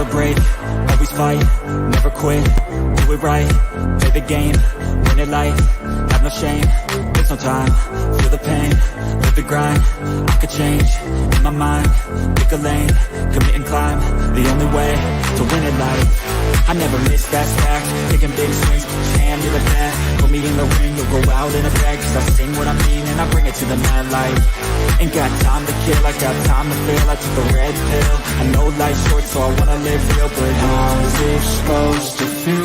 never break, always fight, never quit, do it right, play the game, win it life, have no shame, there's no time, feel the pain, live the grind, I could change, in my mind, pick a lane, commit and climb, the only way to win it life, I never miss, that's fact, taking big swings, hand to the bat, put me in the ring, you'll go out in a bag, cause I sing what I mean and I bring it to the mad light, ain't got time to kill, I got time to feel, I took the red pill, I know life's short so I wanna live real, but how's it supposed to feel?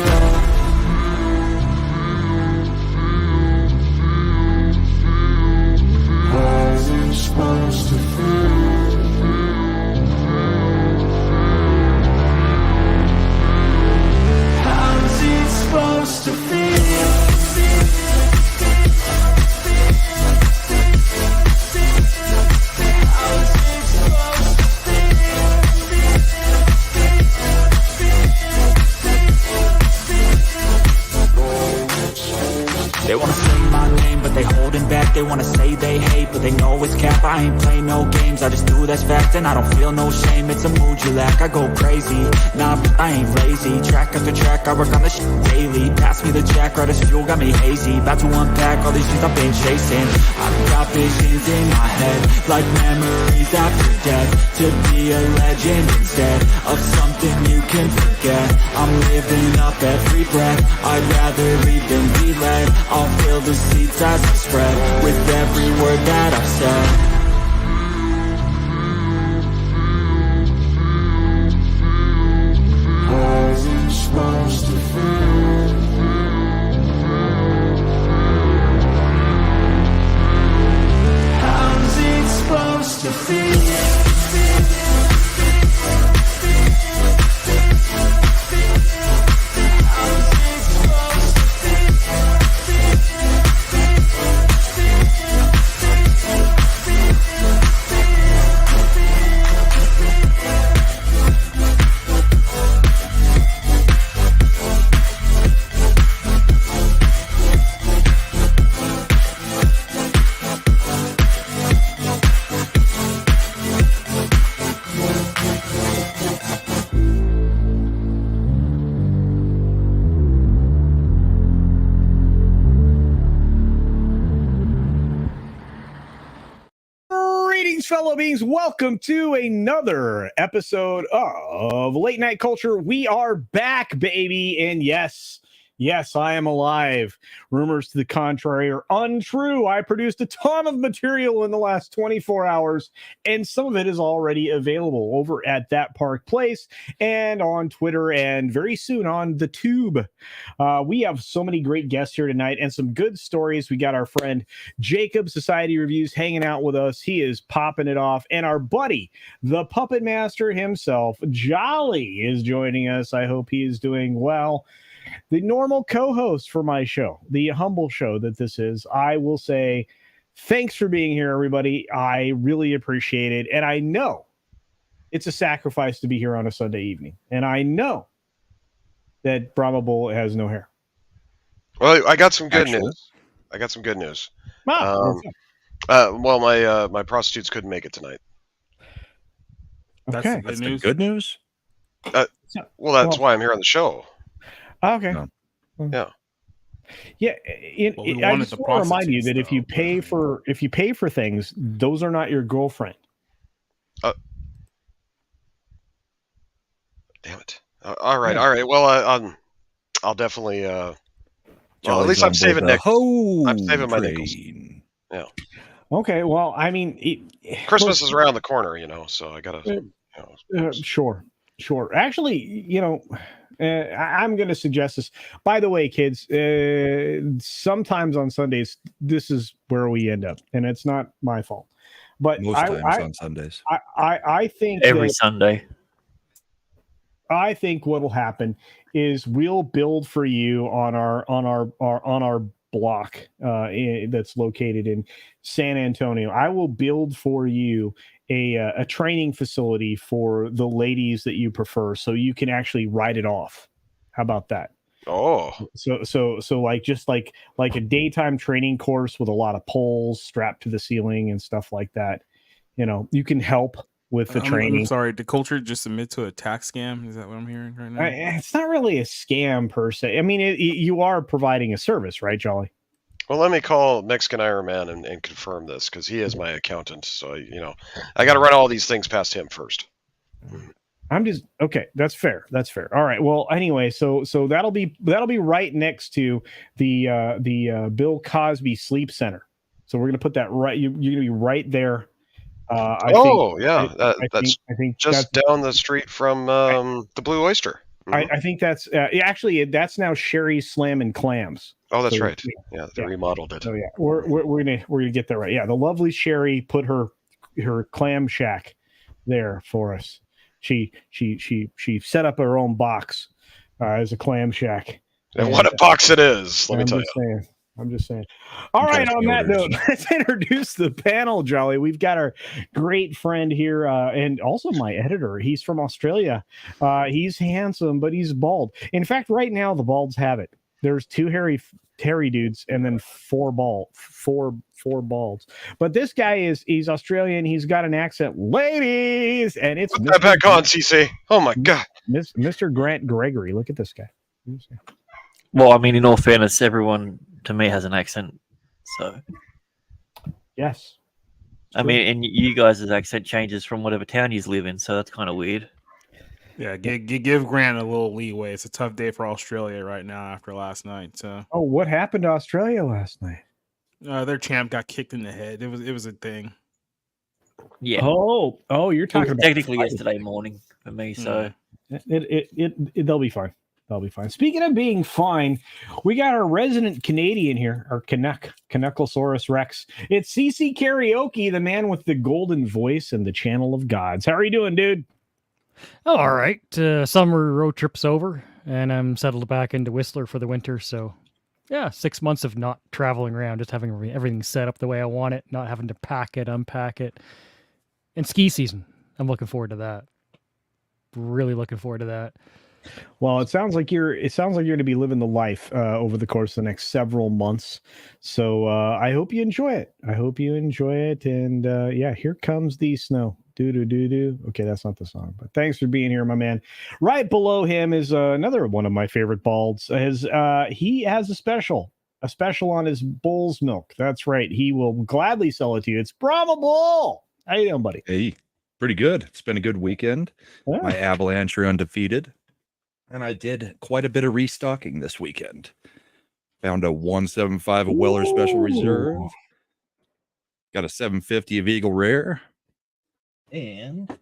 How's it supposed to feel? How's it supposed to feel? They wanna say my name, but they holding back. They wanna say they hate, but they know it's cap. I ain't play no games, I just do that's fact. And I don't feel no shame, it's a mood you lack. I go crazy, nah, but I ain't lazy. Track after track, I work on this shit daily. Pass me the jack, right as fuel, got me hazy. About to unpack all these things I've been chasing. I've got visions in my head, like memories after death. To be a legend instead of something you can forget. I'm living up every breath, I'd rather lead than be led. I'll fill the seats as I spread with every word that I've said. How's it supposed to feel? How's it supposed to feel? Fellow beings, welcome to another episode of Late Night Culture. We are back, baby, and yes, I am alive. Rumors to the contrary are untrue. I produced a ton of material in the last 24 hours, and some of it is already available over at That Park Place and on Twitter, and very soon on the Tube. We have so many great guests here tonight and some good stories. We got our friend Jacob, Society Reviews, hanging out with us. He is popping it off. And our buddy, the Puppet Master himself, Jolly, is joining us. I hope he is doing well. The normal co-host for my show, the humble show that this is, I will say thanks for being here, everybody. I really appreciate it. And I know it's a sacrifice to be here on a Sunday evening. And I know that Brahma Bull has no hair. Well, I got some good news. Wow. Well, my prostitutes couldn't make it tonight. Okay. That's the good news? Well, that's why I'm here on the show. Okay. No. Yeah. Yeah. I just want to remind you that if you pay for things, those are not your girlfriend. Damn it. All right. Well, I'll definitely. Well, at least I'm saving Nick. I'm saving my nickels. Yeah. Okay. Well, I mean, Christmas is around the corner, so I gotta. Sure. Actually, I'm going to suggest this. By the way, kids, sometimes on Sundays, this is where we end up, and it's not my fault. But most times on Sundays, I think every Sunday. I think what will happen is we'll build for you on our block that's located in San Antonio. I will build for you a training facility for the ladies that you prefer, so you can actually write it off. How about that? Oh, so like just like a daytime training course with a lot of poles strapped to the ceiling and stuff like that. You can help with the I'm training. sorry. Did Culture just admit to a tax scam? Is that what I'm hearing right now? It's not really a scam per se. I mean, you are providing a service, right, Jolly? Well, let me call Mexican Iron Man and confirm this because he is my accountant. So I got to run all these things past him first. I'm just okay. That's fair. That's fair. All right. Well, anyway, so that'll be right next to the Bill Cosby Sleep Center. So we're gonna put that right. You're gonna be right there. I think just that's, down the street from the Blue Oyster. Mm-hmm. I think that's actually that's now Sherry's Slam and Clams. Oh, that's right. Yeah, they remodeled it. Oh yeah, we're gonna get that right. Yeah, the lovely Sherry put her clam shack there for us. She set up her own box as a clam shack. And what a box it is! Let me tell you. I'm just saying. All right, on that note, let's introduce the panel, Jolly. We've got our great friend here and also my editor. He's from Australia. He's handsome, but he's bald. In fact, right now, the balds have it. There's 2 hairy dudes and then 4 balds. But this guy he's Australian. He's got an accent. Ladies! And it's Put that back on, CC. Oh, my God. Mr. Grant Gregory. Look at this guy. Well, I mean, in all fairness, everyone to me has an accent, so yes. I mean, and you guys' accent changes from whatever town you live in, so that's kind of weird. Yeah, give Grant a little leeway. It's a tough day for Australia right now after last night. So. Oh, what happened to Australia last night? Their champ got kicked in the head. It was a thing. Yeah. Oh, you're talking about technically yesterday morning for me. So they'll be fine. They'll be fine. Speaking of being fine, we got our resident Canadian here, our Canucklesaurus Rex. It's CC Karaoke, the man with the golden voice and the channel of gods. How are you doing, dude? Oh, all right. Summer road trip's over, and I'm settled back into Whistler for the winter. So, yeah, 6 months of not traveling around, just having everything set up the way I want it, not having to pack it, unpack it. And ski season, I'm looking forward to that. Really looking forward to that. Well, it sounds like you're going to be living the life over the course of the next several months. So I hope you enjoy it. And yeah, here comes the snow. Do. Okay, that's not the song, but thanks for being here, my man. Right below him is another one of my favorite balds. He has a special on his bull's milk. That's right. He will gladly sell it to you. It's probable. How you doing, buddy? Hey, pretty good. It's been a good weekend. Yeah. My Avalanche are undefeated. And I did quite a bit of restocking this weekend. Found a 175 of Weller Special Reserve. Got a 750 of Eagle Rare. And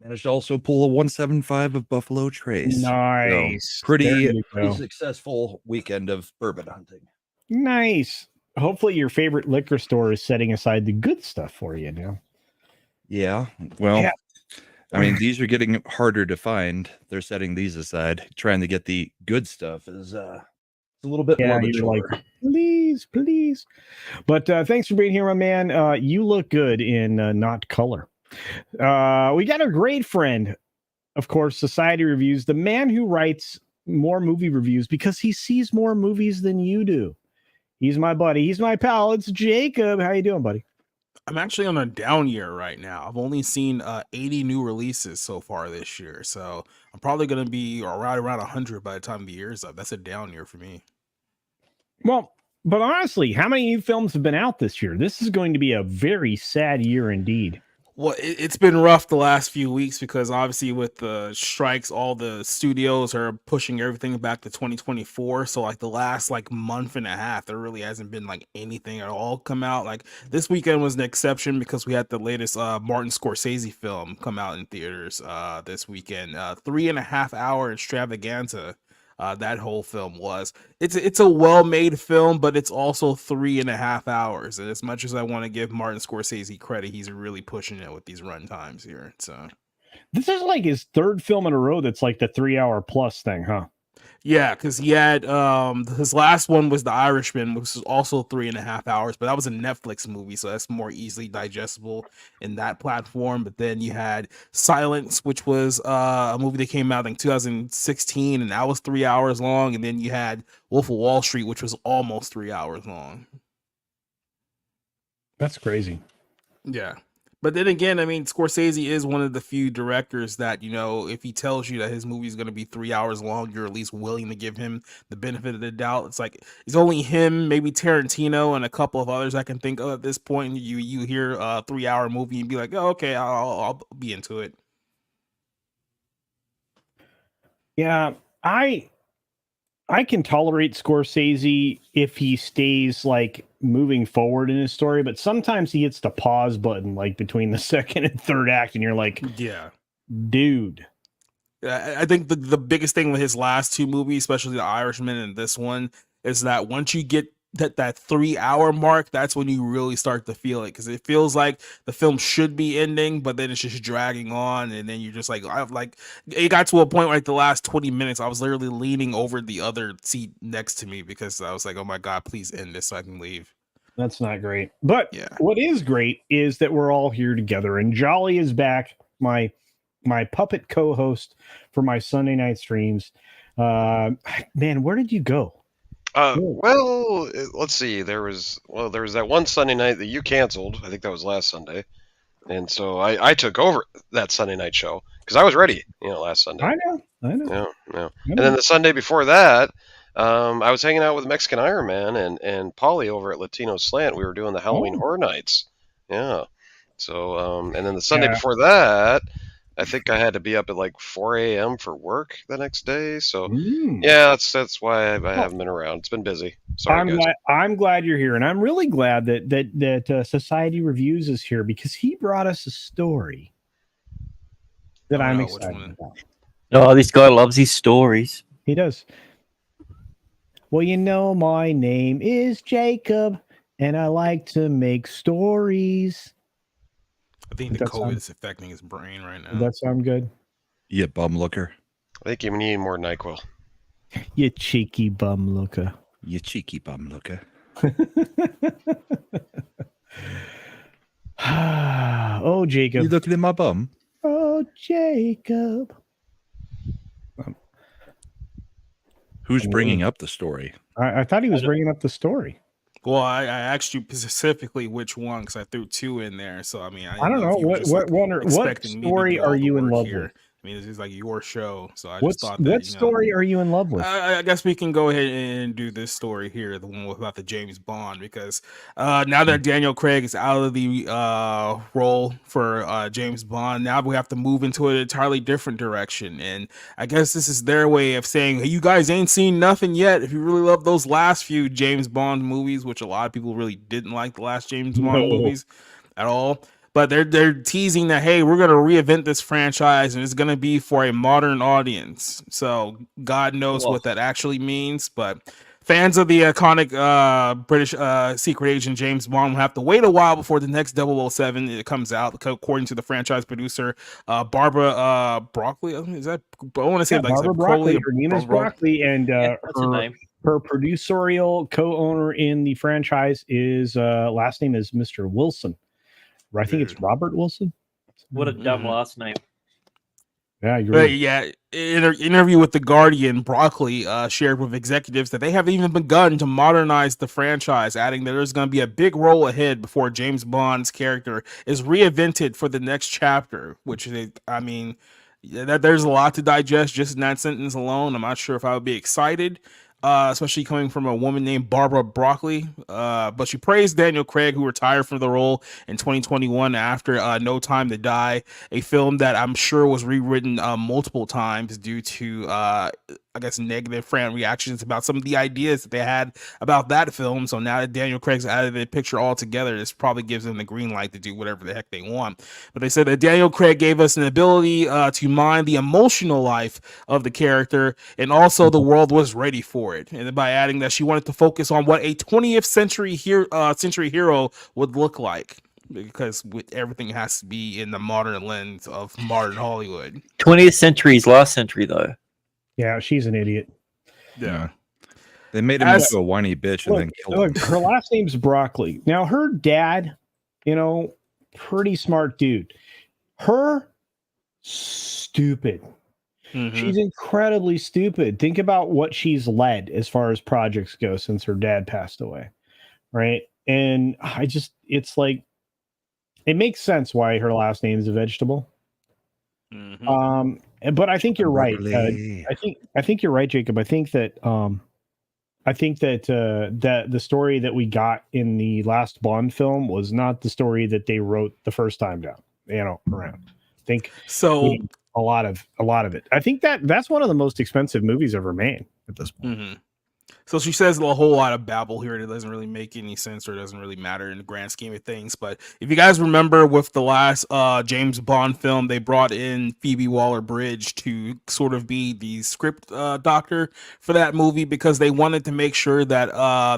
managed to also pull a 175 of Buffalo Trace. Nice. So pretty successful weekend of bourbon hunting. Nice. Hopefully your favorite liquor store is setting aside the good stuff for you now. Yeah. Well, I mean, these are getting harder to find. They're setting these aside. Trying to get the good stuff is a little bit more mature. Like, please. But thanks for being here, my man. You look good in not color. We got a great friend, of course, Society Reviews, the man who writes more movie reviews because he sees more movies than you do. He's my buddy. He's my pal. It's Jacob. How you doing, buddy? I'm actually on a down year right now. I've only seen 80 new releases so far this year, so I'm probably going to be right around 100 by the time the year's up. That's a down year for me. Well, but honestly, how many new films have been out this year? This is going to be a very sad year indeed. Well, it's been rough the last few weeks because obviously with the strikes, all the studios are pushing everything back to 2024. So like the last month and a half, there really hasn't been anything at all come out. Like this weekend was an exception because we had the latest Martin Scorsese film come out in theaters this weekend. 3.5 hour extravaganza. That whole film was. It's a well-made film, but it's also 3.5 hours. And as much as I want to give Martin Scorsese credit, he's really pushing it with these run times here. So this is like his third film in a row that's like the 3 hour plus thing, huh? Yeah, because he had his last one was The Irishman, which was also 3.5 hours, but that was a Netflix movie, so that's more easily digestible in that platform. But then you had Silence, which was a movie that came out in 2016, and that was 3 hours long. And then you had Wolf of Wall Street, which was almost 3 hours long. That's crazy. Yeah. But then again, I mean, Scorsese is one of the few directors that, you know, if he tells you that his movie is going to be 3 hours long, you're at least willing to give him the benefit of the doubt. It's like it's only him, maybe Tarantino, and a couple of others I can think of at this point. You hear a 3 hour movie and be like, oh, okay, I'll be into it. Yeah, I can tolerate Scorsese if he stays like moving forward in his story, but sometimes he hits the pause button like between the second and third act, and you're like, yeah, dude. I think the biggest thing with his last two movies, especially The Irishman and this one, is that once you get that 3 hour mark, that's when you really start to feel it, because it feels like the film should be ending, but then it's just dragging on, and then you're just like, it got to a point where like the last 20 minutes I was literally leaning over the other seat next to me because I was like, oh my god, please end this so I can leave. That's not great. But yeah, what is great is that we're all here together, and Jolly is back, my puppet co-host for my Sunday night streams. Man, where did you go? Well, let's see. There was that one Sunday night that you canceled. I think that was last Sunday, and so I took over that Sunday night show because I was ready. Last Sunday. I know. Yeah. And then the Sunday before that, I was hanging out with Mexican Iron Man and Polly over at Latino Slant. We were doing the Halloween Horror Nights. Yeah. So and then the Sunday before that, I think I had to be up at like 4 a.m. for work the next day. So yeah, that's why I haven't been around. It's been busy. Sorry, guys. I'm glad you're here, and I'm really glad that Society Reviews is here because he brought us a story that I'm excited about. Oh, this guy loves his stories. He does. Well, my name is Jacob, and I like to make stories. I think the COVID is affecting his brain right now. Does that sound good? You bum looker. I think you need more NyQuil. You cheeky bum looker. You cheeky bum looker. Oh, Jacob. You looking at my bum? Oh, Jacob. Who's bringing up the story? I thought he was bringing up the story. Well, I asked you specifically which one because I threw two in there. So I mean, I don't know what story are you in love with? I mean, this is like your show, so I just thought what story are you in love with? I guess we can go ahead and do this story here, the one about the James Bond, because now that Daniel Craig is out of the role for James Bond, now we have to move into an entirely different direction, and I guess this is their way of saying, hey, you guys ain't seen nothing yet. If you really love those last few James Bond movies, which a lot of people really didn't like the last James Bond movies at all. But they're teasing that, hey, we're going to reinvent this franchise and it's going to be for a modern audience. So God knows what that actually means. But fans of the iconic British secret agent James Bond will have to wait a while before the next 007 comes out, according to the franchise producer, Barbara Broccoli. Is that? I want to say Barbara Broccoli. Her name is Broccoli, and her producerial co-owner in the franchise is last name is Mr. Wilson. I think it's Robert Wilson. What a dumb last name. Yeah, you're right. Yeah. In an interview with The Guardian, Broccoli shared with executives that they haven't even begun to modernize the franchise, adding that there's going to be a big role ahead before James Bond's character is reinvented for the next chapter, which is, I mean, there's a lot to digest just in that sentence alone. I'm not sure if I would be excited. Especially coming from a woman named Barbara Broccoli. But she praised Daniel Craig, who retired from the role in 2021 after No Time to Die, a film that I'm sure was rewritten multiple times due to, I guess, negative fan reactions about some of the ideas that they had about that film. So now that Daniel Craig's out of the picture altogether, this probably gives them the green light to do whatever the heck they want. But they said that Daniel Craig gave us an ability to mine the emotional life of the character, and also the world was ready for it. And by adding that she wanted to focus on what a 20th century hero would look like, because everything has to be in the modern lens of modern Hollywood. 20th century is last century, though. Yeah, she's an idiot. Yeah. They made him into a whiny bitch and then killed him. Her last name's Broccoli. Now, her dad, pretty smart dude. Her, stupid. Mm-hmm. She's incredibly stupid. Think about what she's led as far as projects go since her dad passed away, right? And it's like, It makes sense why her last name is a vegetable. Mhm. But I think you're right. Broccoli. I think you're right, Jacob. I think that that the story that we got in the last Bond film was not the story that they wrote the first time down. Around. I think So, we need a lot of it. I think that's one of the most expensive movies ever made at this point. mhm. So she says a whole lot of babble here, and it doesn't really make any sense or doesn't really matter in the grand scheme of things. But if you guys remember with the last James Bond film, they brought in Phoebe Waller-Bridge to sort of be the script doctor for that movie because they wanted to make sure that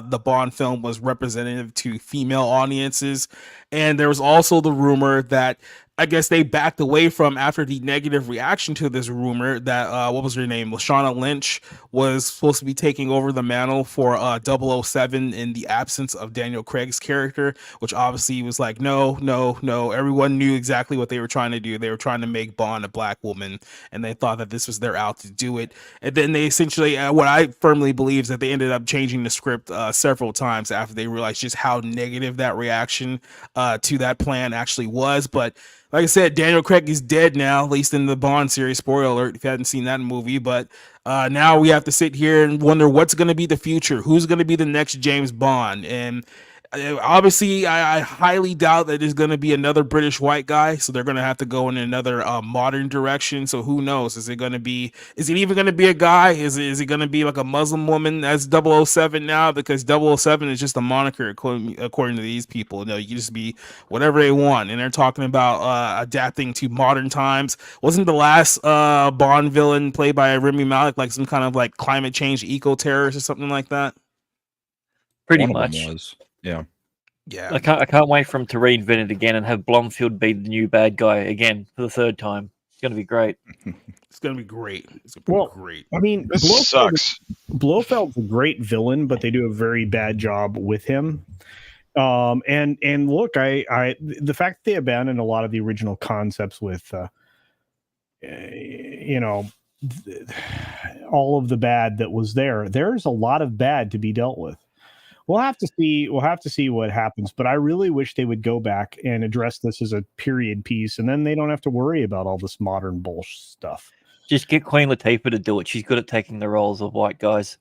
the Bond film was representative to female audiences. And there was also the rumor that I guess they backed away from after the negative reaction to this rumor that what was her name? Lashana Lynch was supposed to be taking over the mantle for 007 in the absence of Daniel Craig's character, which obviously was like, no, no, no. Everyone knew exactly what they were trying to do. They were trying to make Bond a black woman, and they thought that this was their out to do it. And then they essentially, what I firmly believe is that they ended up changing the script several times after they realized just how negative that reaction to that plan actually was. But like I said, Daniel Craig is dead now, at least in the Bond series. Spoiler alert if you hadn't seen that movie. But now we have to sit here and wonder what's going to be the future. Who's going to be the next James Bond? And obviously, I highly doubt that there's going to be another British white guy. So they're going to have to go in another modern direction. So who knows? Is it even going to be a guy? Is it going to be like a Muslim woman as 007 now? Because 007 is just a moniker according to these people. You can just be whatever they want. And they're talking about adapting to modern times. Wasn't the last Bond villain played by Remy Malek like some kind of like climate change eco-terrorist or something like that? Pretty One of much. them was. Yeah. Yeah. I can't wait for him to reinvent it again and have Blomfield be the new bad guy again for the third time. It's going to be great. It's going to be great. It's going to be great. I mean, This sucks. Blofeld's a great villain, but they do a very bad job with him. And look, the fact that they abandoned a lot of the original concepts with, all of the bad that was there's a lot of bad to be dealt with. We'll have to see what happens, but I really wish they would go back and address this as a period piece, and then they don't have to worry about all this modern bullshit stuff. Just get Queen Latifah to do it. She's good at taking the roles of white guys.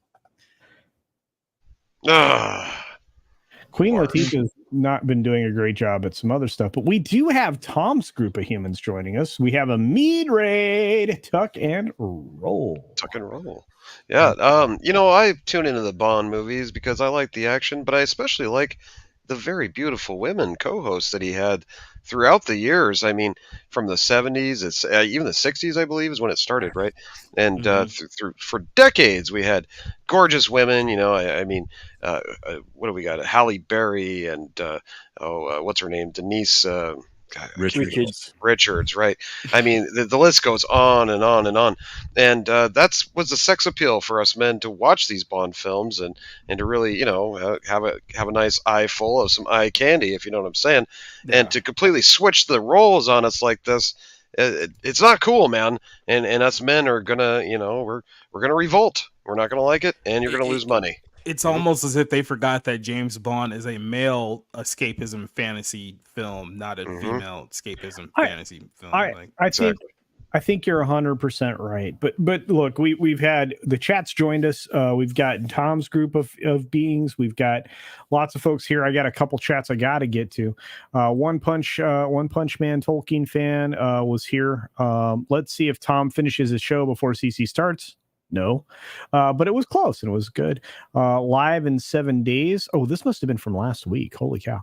Queen Latifah's not been doing a great job at some other stuff, but we do have Tom's group of humans joining us. We have a mead raid, tuck and roll. Tuck and roll. Yeah, I tune into the Bond movies because I like the action, but I especially like the very beautiful women co-hosts that he had throughout the years. I mean, from the 70s, it's even the 60s, I believe, is when it started, right? And through for decades, we had gorgeous women. What do we got? Halle Berry and what's her name? Denise. Richards, right? I mean, the list goes on and on and on, and was the sex appeal for us men to watch these Bond films and to really, have a nice eye full of some eye candy, if you know what I'm saying, and to completely switch the roles on us like this, it's not cool, man. And us men are gonna, we're gonna revolt. We're not gonna like it, and you're gonna lose money. It's almost as if they forgot that James Bond is a male escapism fantasy film, not a female escapism fantasy film. I think you're 100% right. But look, we've had the chat's joined us. We've got Tom's group of beings. We've got lots of folks here. I got a couple chats I got to get to. One Punch Man Tolkien fan was here. Let's see if Tom finishes his show before CC starts. No, but it was close and it was good. Live in 7 days. Oh, this must have been from last week. Holy cow.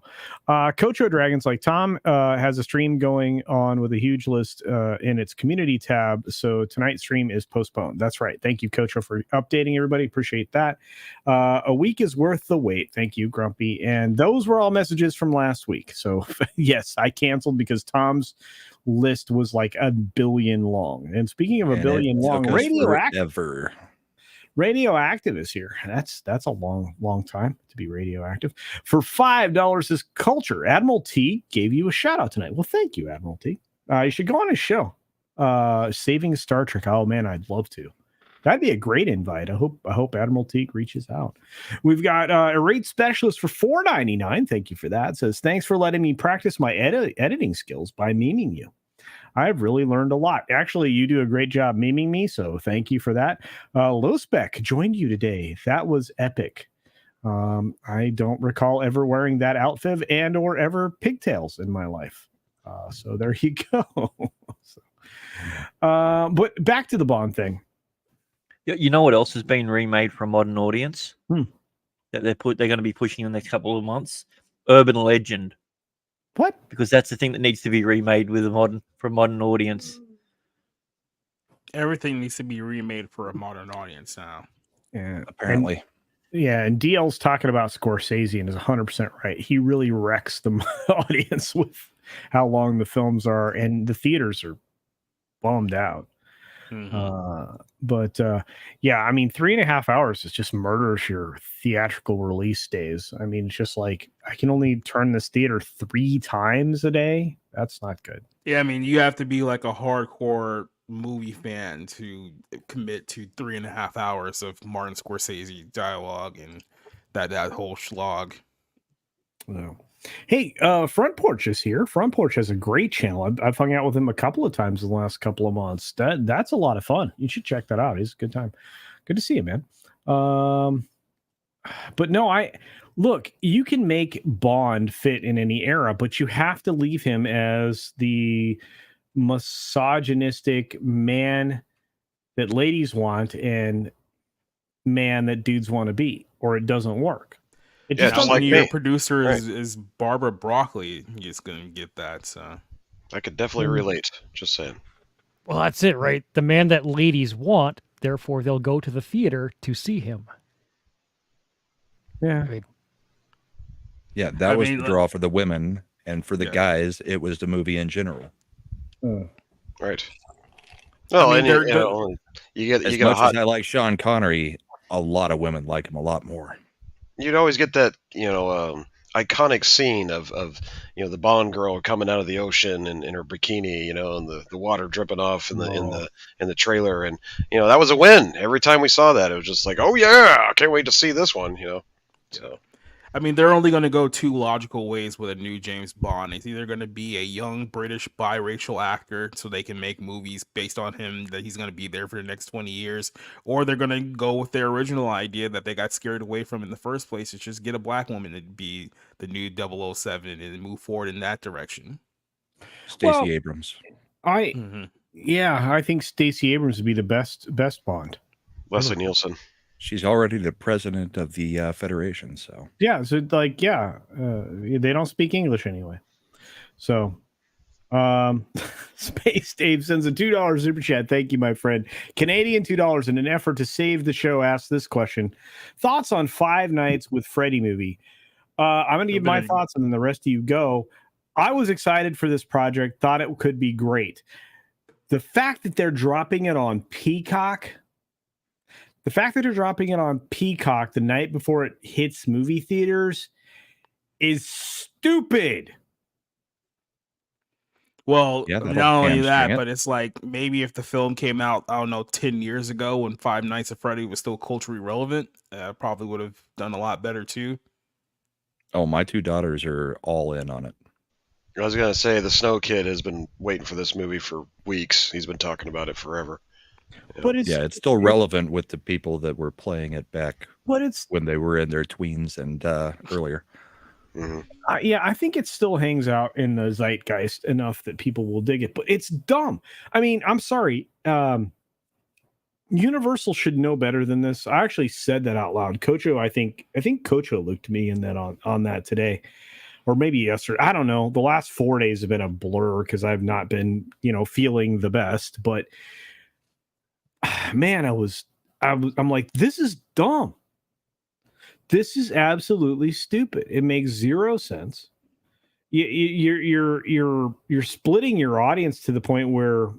Coach O Dragons, like Tom has a stream going on with a huge list in its community tab. So tonight's stream is postponed. That's right. Thank you, Coach O, for updating everybody. Appreciate that. A week is worth the wait. Thank you, Grumpy. And those were all messages from last week. So yes, I canceled because Tom's list was like a billion long. And speaking of a billion long, radioactive is here. That's a long time to be radioactive. For $5 is Culture. Admiral T gave you a shout out tonight. Well, thank you, Admiral T. You should go on his show. Saving Star Trek. Oh man, I'd love to. That'd be a great invite. I hope Admiral Teague reaches out. We've got a rate specialist for $4.99. Thank you for that. It says, thanks for letting me practice my editing skills by memeing you. I've really learned a lot. Actually, you do a great job memeing me, so thank you for that. Lospec joined you today. That was epic. I don't recall ever wearing that outfit and or ever pigtails in my life. So there you go. But back to the Bond thing. You know what else has been remade for a modern audience? That they're going to be pushing in the next couple of months? Urban Legend. What? Because that's the thing that needs to be remade for a modern audience. Everything needs to be remade for a modern audience now. Yeah, apparently. And DL's talking about Scorsese and is 100% right. He really wrecks the audience with how long the films are, and the theaters are bummed out. But yeah, I mean, 3.5 hours is just murders your theatrical release days. I mean, it's just like, I can only turn this theater 3 times a day. That's not good. Yeah, I mean, you have to be like a hardcore movie fan to commit to 3.5 hours of Martin Scorsese dialogue and that whole schlog. No. Hey, Front Porch is here. Front Porch has a great channel. I've hung out with him a couple of times in the last couple of months. That's a lot of fun. You should check that out. He's a good time. Good to see you, man. But no, look, you can make Bond fit in any era, but you have to leave him as the misogynistic man that ladies want and man that dudes want to be, or it doesn't work. Just like your producer is Barbara Broccoli, you're just gonna get that. So I could definitely relate. Just saying. Well, that's it, right? The man that ladies want, therefore they'll go to the theater to see him. Yeah. Yeah, that was the draw for the women, and for the guys, it was the movie in general. Right. Well, I mean, you get as much as I like Sean Connery, a lot of women like him a lot more. You'd always get that, iconic scene of the Bond girl coming out of the ocean in her bikini, and the water dripping off in the trailer, and that was a win. Every time we saw that, it was just like, oh yeah, I can't wait to see this one, So. I mean, they're only going to go 2 logical ways with a new James Bond. It's either going to be a young British biracial actor so they can make movies based on him that he's going to be there for the next 20 years, or they're going to go with their original idea that they got scared away from in the first place. It's just get a black woman to be the new 007 and move forward in that direction. Stacey Abrams. I think Stacey Abrams would be the best Bond. Leslie Nielsen. She's already the president of the Federation, so yeah. So they don't speak English anyway. So, Space Dave sends a $2 super chat. Thank you, my friend. Canadian $2 in an effort to save the show. Ask this question: thoughts on Five Nights with Freddy movie? I'm going to give my thoughts, and then the rest of you go. I was excited for this project. Thought it could be great. The fact that they're dropping it on Peacock. The fact that they're dropping it on Peacock the night before it hits movie theaters is stupid. Well, not only that, but it's like maybe if the film came out, I don't know, 10 years ago when Five Nights at Freddy was still culturally relevant, probably would have done a lot better too. Oh, my 2 daughters are all in on it. I was going to say, the Snow Kid has been waiting for this movie for weeks. He's been talking about it forever. But it's still relevant with the people that were playing it back when they were in their tweens and earlier. Mm-hmm. I think it still hangs out in the zeitgeist enough that people will dig it, but it's dumb. I mean, I'm sorry. Universal should know better than this. I actually said that out loud. Kocho, I think Kocho looked me in that on that today, or maybe yesterday. I don't know. The last 4 days have been a blur because I've not been, feeling the best, but man, I'm like, this is dumb. This is absolutely stupid. It makes zero sense. You're splitting your audience to the point where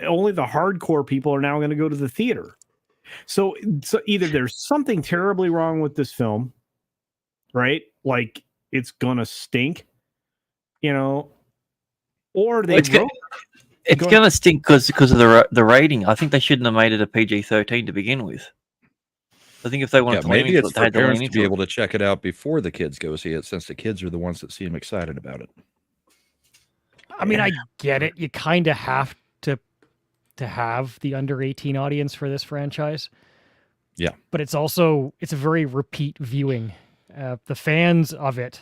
only the hardcore people are now going to go to the theater. So either there's something terribly wrong with this film, right? Like it's gonna stink, or they It's Go going to stink because of the rating. I think they shouldn't have made it a PG-13 to begin with. I think if they wanted Yeah, to lean maybe into it's it, they for had to lean parents to be into it. able to check it out before the kids go see it, since the kids are the ones that seem excited about it. I mean, I get it. You kind of have to have the under 18 audience for this franchise. Yeah. But it's a very repeat viewing. The fans of it,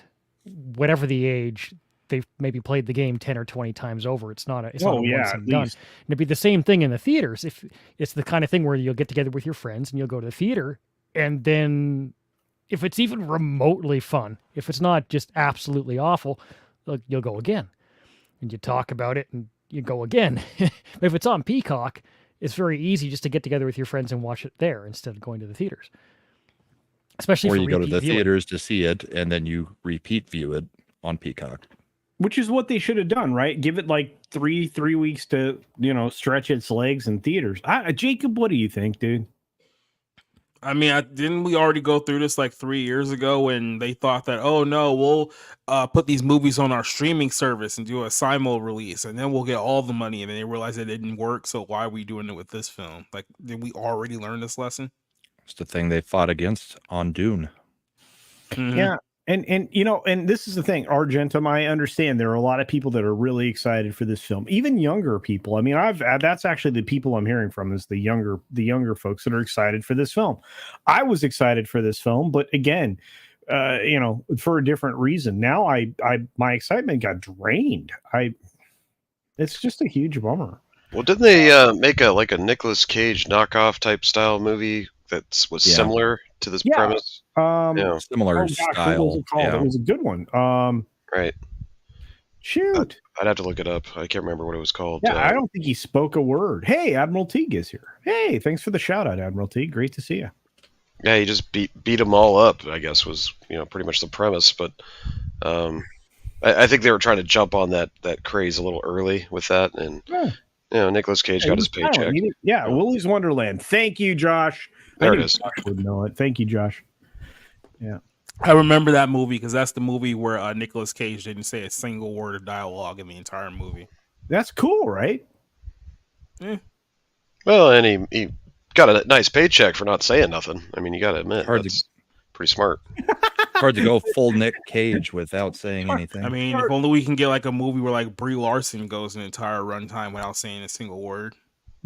whatever the age, they've maybe played the game 10 or 20 times over. It's not a once and done. And it'd be the same thing in the theaters. If it's the kind of thing where you'll get together with your friends and you'll go to the theater, and then if it's even remotely fun, if it's not just absolutely awful, you'll go again. And you talk about it and you go again. But if it's on Peacock, it's very easy just to get together with your friends and watch it there instead of going to the theaters. Especially or for you go to the viewing. theaters to see it and then you repeat view it on Peacock. Which is what they should have done, right? Give it like three weeks to, stretch its legs in theaters. Jacob, what do you think, dude? I mean, didn't we already go through this like 3 years ago when they thought that, oh no, we'll put these movies on our streaming service and do a simul release, and then we'll get all the money, and then they realized it didn't work. So why are we doing it with this film? Like, did we already learn this lesson? It's the thing they fought against on Dune. Mm-hmm. Yeah. And this is the thing, Argentum, I understand there are a lot of people that are really excited for this film, even younger people. I mean, that's actually the people I'm hearing from is the younger folks that are excited for this film. I was excited for this film, but again, for a different reason. Now my excitement got drained. It's just a huge bummer. Well, didn't they make a Nicolas Cage knockoff type style movie that was similar to this premise? Similar style. What was it called? Yeah. It was a good one. Right. Shoot. I'd have to look it up. I can't remember what it was called. Yeah, I don't think he spoke a word. Hey, Admiral Teague is here. Hey, thanks for the shout out, Admiral Teague. Great to see you. Yeah, he just beat them all up, I guess, was pretty much the premise. But I think they were trying to jump on that craze a little early with that, and Nicolas Cage got his paycheck. Willy's Wonderland. Thank you, Josh. There it is. Josh would know it. Thank you, Josh. Yeah. I remember that movie because that's the movie where Nicolas Cage didn't say a single word of dialogue in the entire movie. That's cool, right? Yeah. Well, and he got a nice paycheck for not saying nothing. I mean, you got to admit, that's pretty smart. Hard to go full Nick Cage without saying anything. I mean, if only we can get like a movie where like Brie Larson goes an entire runtime without saying a single word.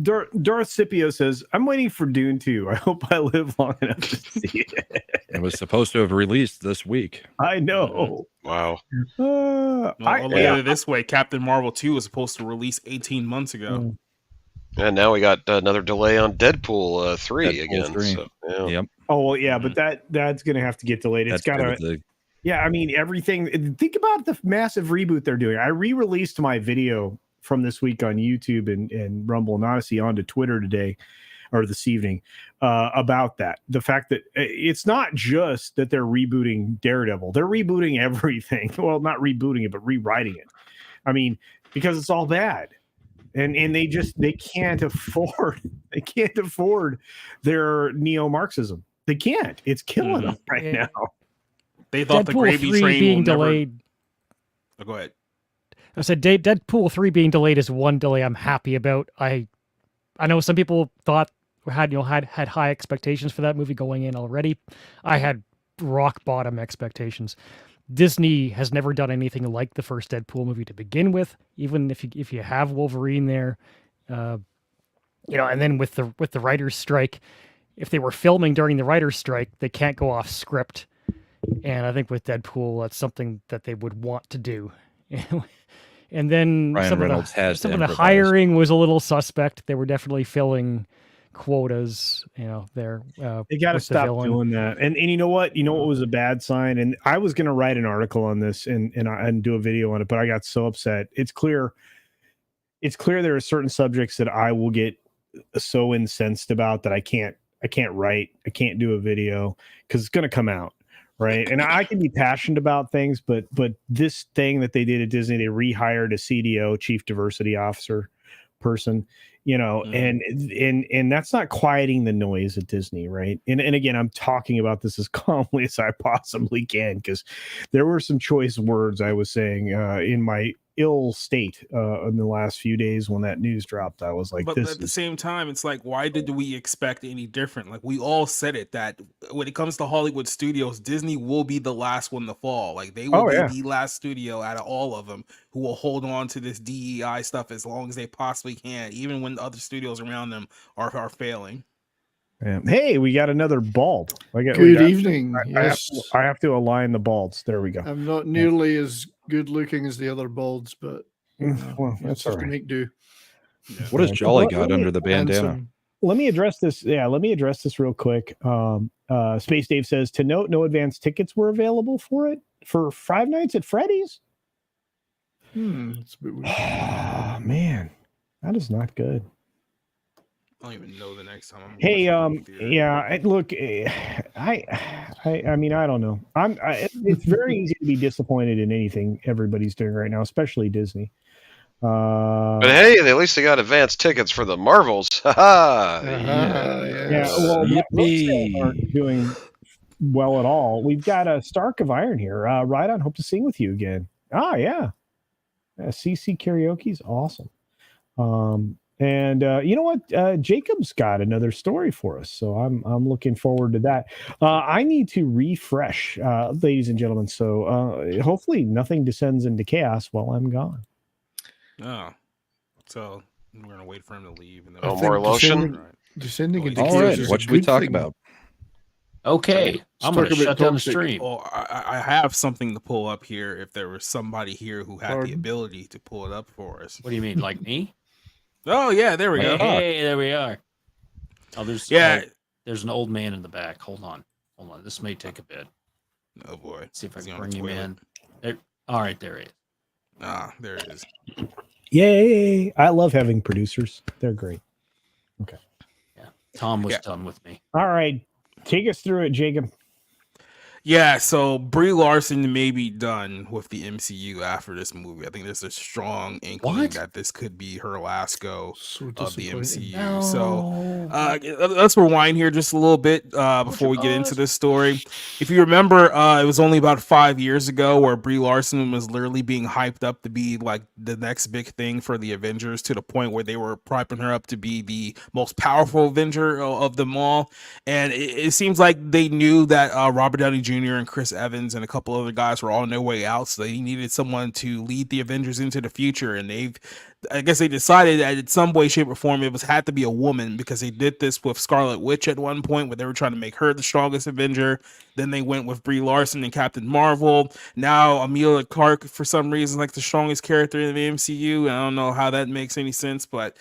Darth Scipio says, I'm waiting for Dune 2. I hope I live long enough to see it. It was supposed to have released this week. I know. Wow. This way, Captain Marvel 2 was supposed to release 18 months ago. And now we got another delay on Deadpool 3 again. 3. So, yeah. Yep. Oh, well, yeah, but that's going to have to get delayed. It's got to... Yeah, I mean, everything... Think about the massive reboot they're doing. I re-released my video from this week on YouTube and Rumble and Odyssey onto Twitter today or this evening about that. The fact that it's not just that they're rebooting Daredevil. They're rebooting everything. Well, not rebooting it, but rewriting it. I mean, because it's all bad. And they can't afford their neo-Marxism. They can't. It's killing them right now. They thought Deadpool the gravy 3 train being will delayed. Never... Oh, go ahead. I said Deadpool 3 being delayed is one delay I'm happy about. I know some people had high expectations for that movie going in already. I had rock bottom expectations. Disney has never done anything like the first Deadpool movie to begin with, even if you have Wolverine there. And then with the writer's strike, if they were filming during the writer's strike, they can't go off script. And I think with Deadpool, that's something that they would want to do. And then some of the hiring was a little suspect. They were definitely filling quotas, there. They got to stop doing that. And you know what? What was a bad sign? And I was going to write an article on this and do a video on it, but I got so upset. It's clear there are certain subjects that I will get so incensed about that I can't write. I can't do a video because it's going to come out. Right. And I can be passionate about things, but this thing that they did at Disney, they rehired a CDO, Chief Diversity Officer person, and that's not quieting the noise at Disney. Right. And again, I'm talking about this as calmly as I possibly can, because there were some choice words I was saying in my ill state in the last few days when that news dropped. I was like, But this at the is same time, it's like, why did we expect any different? Like, we all said it that when it comes to Hollywood studios, Disney will be the last one to fall. Like, they will Oh, be yeah. the last studio out of all of them who will hold on to this DEI stuff as long as they possibly can, even when the other studios around them are failing. Yeah. Hey, we got another bald. Good evening. I Yes, have to align the balds. There we go. I'm not nearly as good looking as the other balds, but Well, it's that's just all to right. make do. What has Yeah. Jolly Let got me- under the bandana? Handsome. Let me address this. Yeah, let me address this real quick. Space Dave says, to note, no advance tickets were available for it for Five Nights at Freddy's. That's a bit weird. Oh, man, that is not good. I don't even know the next time I'm going Hey, to the movie theater. yeah, look, I mean, I don't know. It's very easy to be disappointed in anything everybody's doing right now, especially Disney. But hey, at least they got advanced tickets for the Marvels. Haha. Yeah, well, those sales aren't doing well at all. We've got a Stark of Iron here. Right on. Hope to sing with you again. Ah, yeah. CC karaoke's awesome. And you know what? Jacob's got another story for us, so I'm looking forward to that. I need to refresh, ladies and gentlemen. So hopefully nothing descends into chaos while I'm gone. Oh, so we're gonna wait for him to leave. And then Oh, I more think lotion? Descending into All chaos right, is a what should we good talk thing. about? Okay, I'm going talk to about shut down the toxic. stream. Oh, I have something to pull up here. If there was somebody here who had the Pardon? ability to pull it up for us. What do you mean, like me? Oh yeah, there we Hey, go. hey, there we are. Oh, Yeah. there's an old man in the back. Hold on. This may take a bit. Oh boy. Let's see if I Is he can on bring the him toilet? in. There. All right, there he is. Ah, there it is. Yay! I love having producers. They're great. Tom was Yeah. done with me. All right, take us through it, Jacob. Yeah, so Brie Larson may be done with the MCU after this movie. I think there's a strong inkling What? that this could be her last go So of the disappointing. MCU. So let's rewind here just a little bit before we get into this story. If you remember, it was only about 5 years ago where Brie Larson was literally being hyped up to be like the next big thing for the Avengers, to the point where they were propping her up to be the most powerful Avenger of them all. And it seems like they knew that Robert Downey Jr. and Chris Evans and a couple other guys were on their way out, so they needed someone to lead the Avengers into the future. And I guess they decided that in some way, shape, or form it had to be a woman, because they did this with Scarlet Witch at one point where they were trying to make her the strongest Avenger. Then they went with Brie Larson and Captain Marvel. Now Emilia Clarke, for some reason, like the strongest character in the MCU. I don't know how that makes any sense, but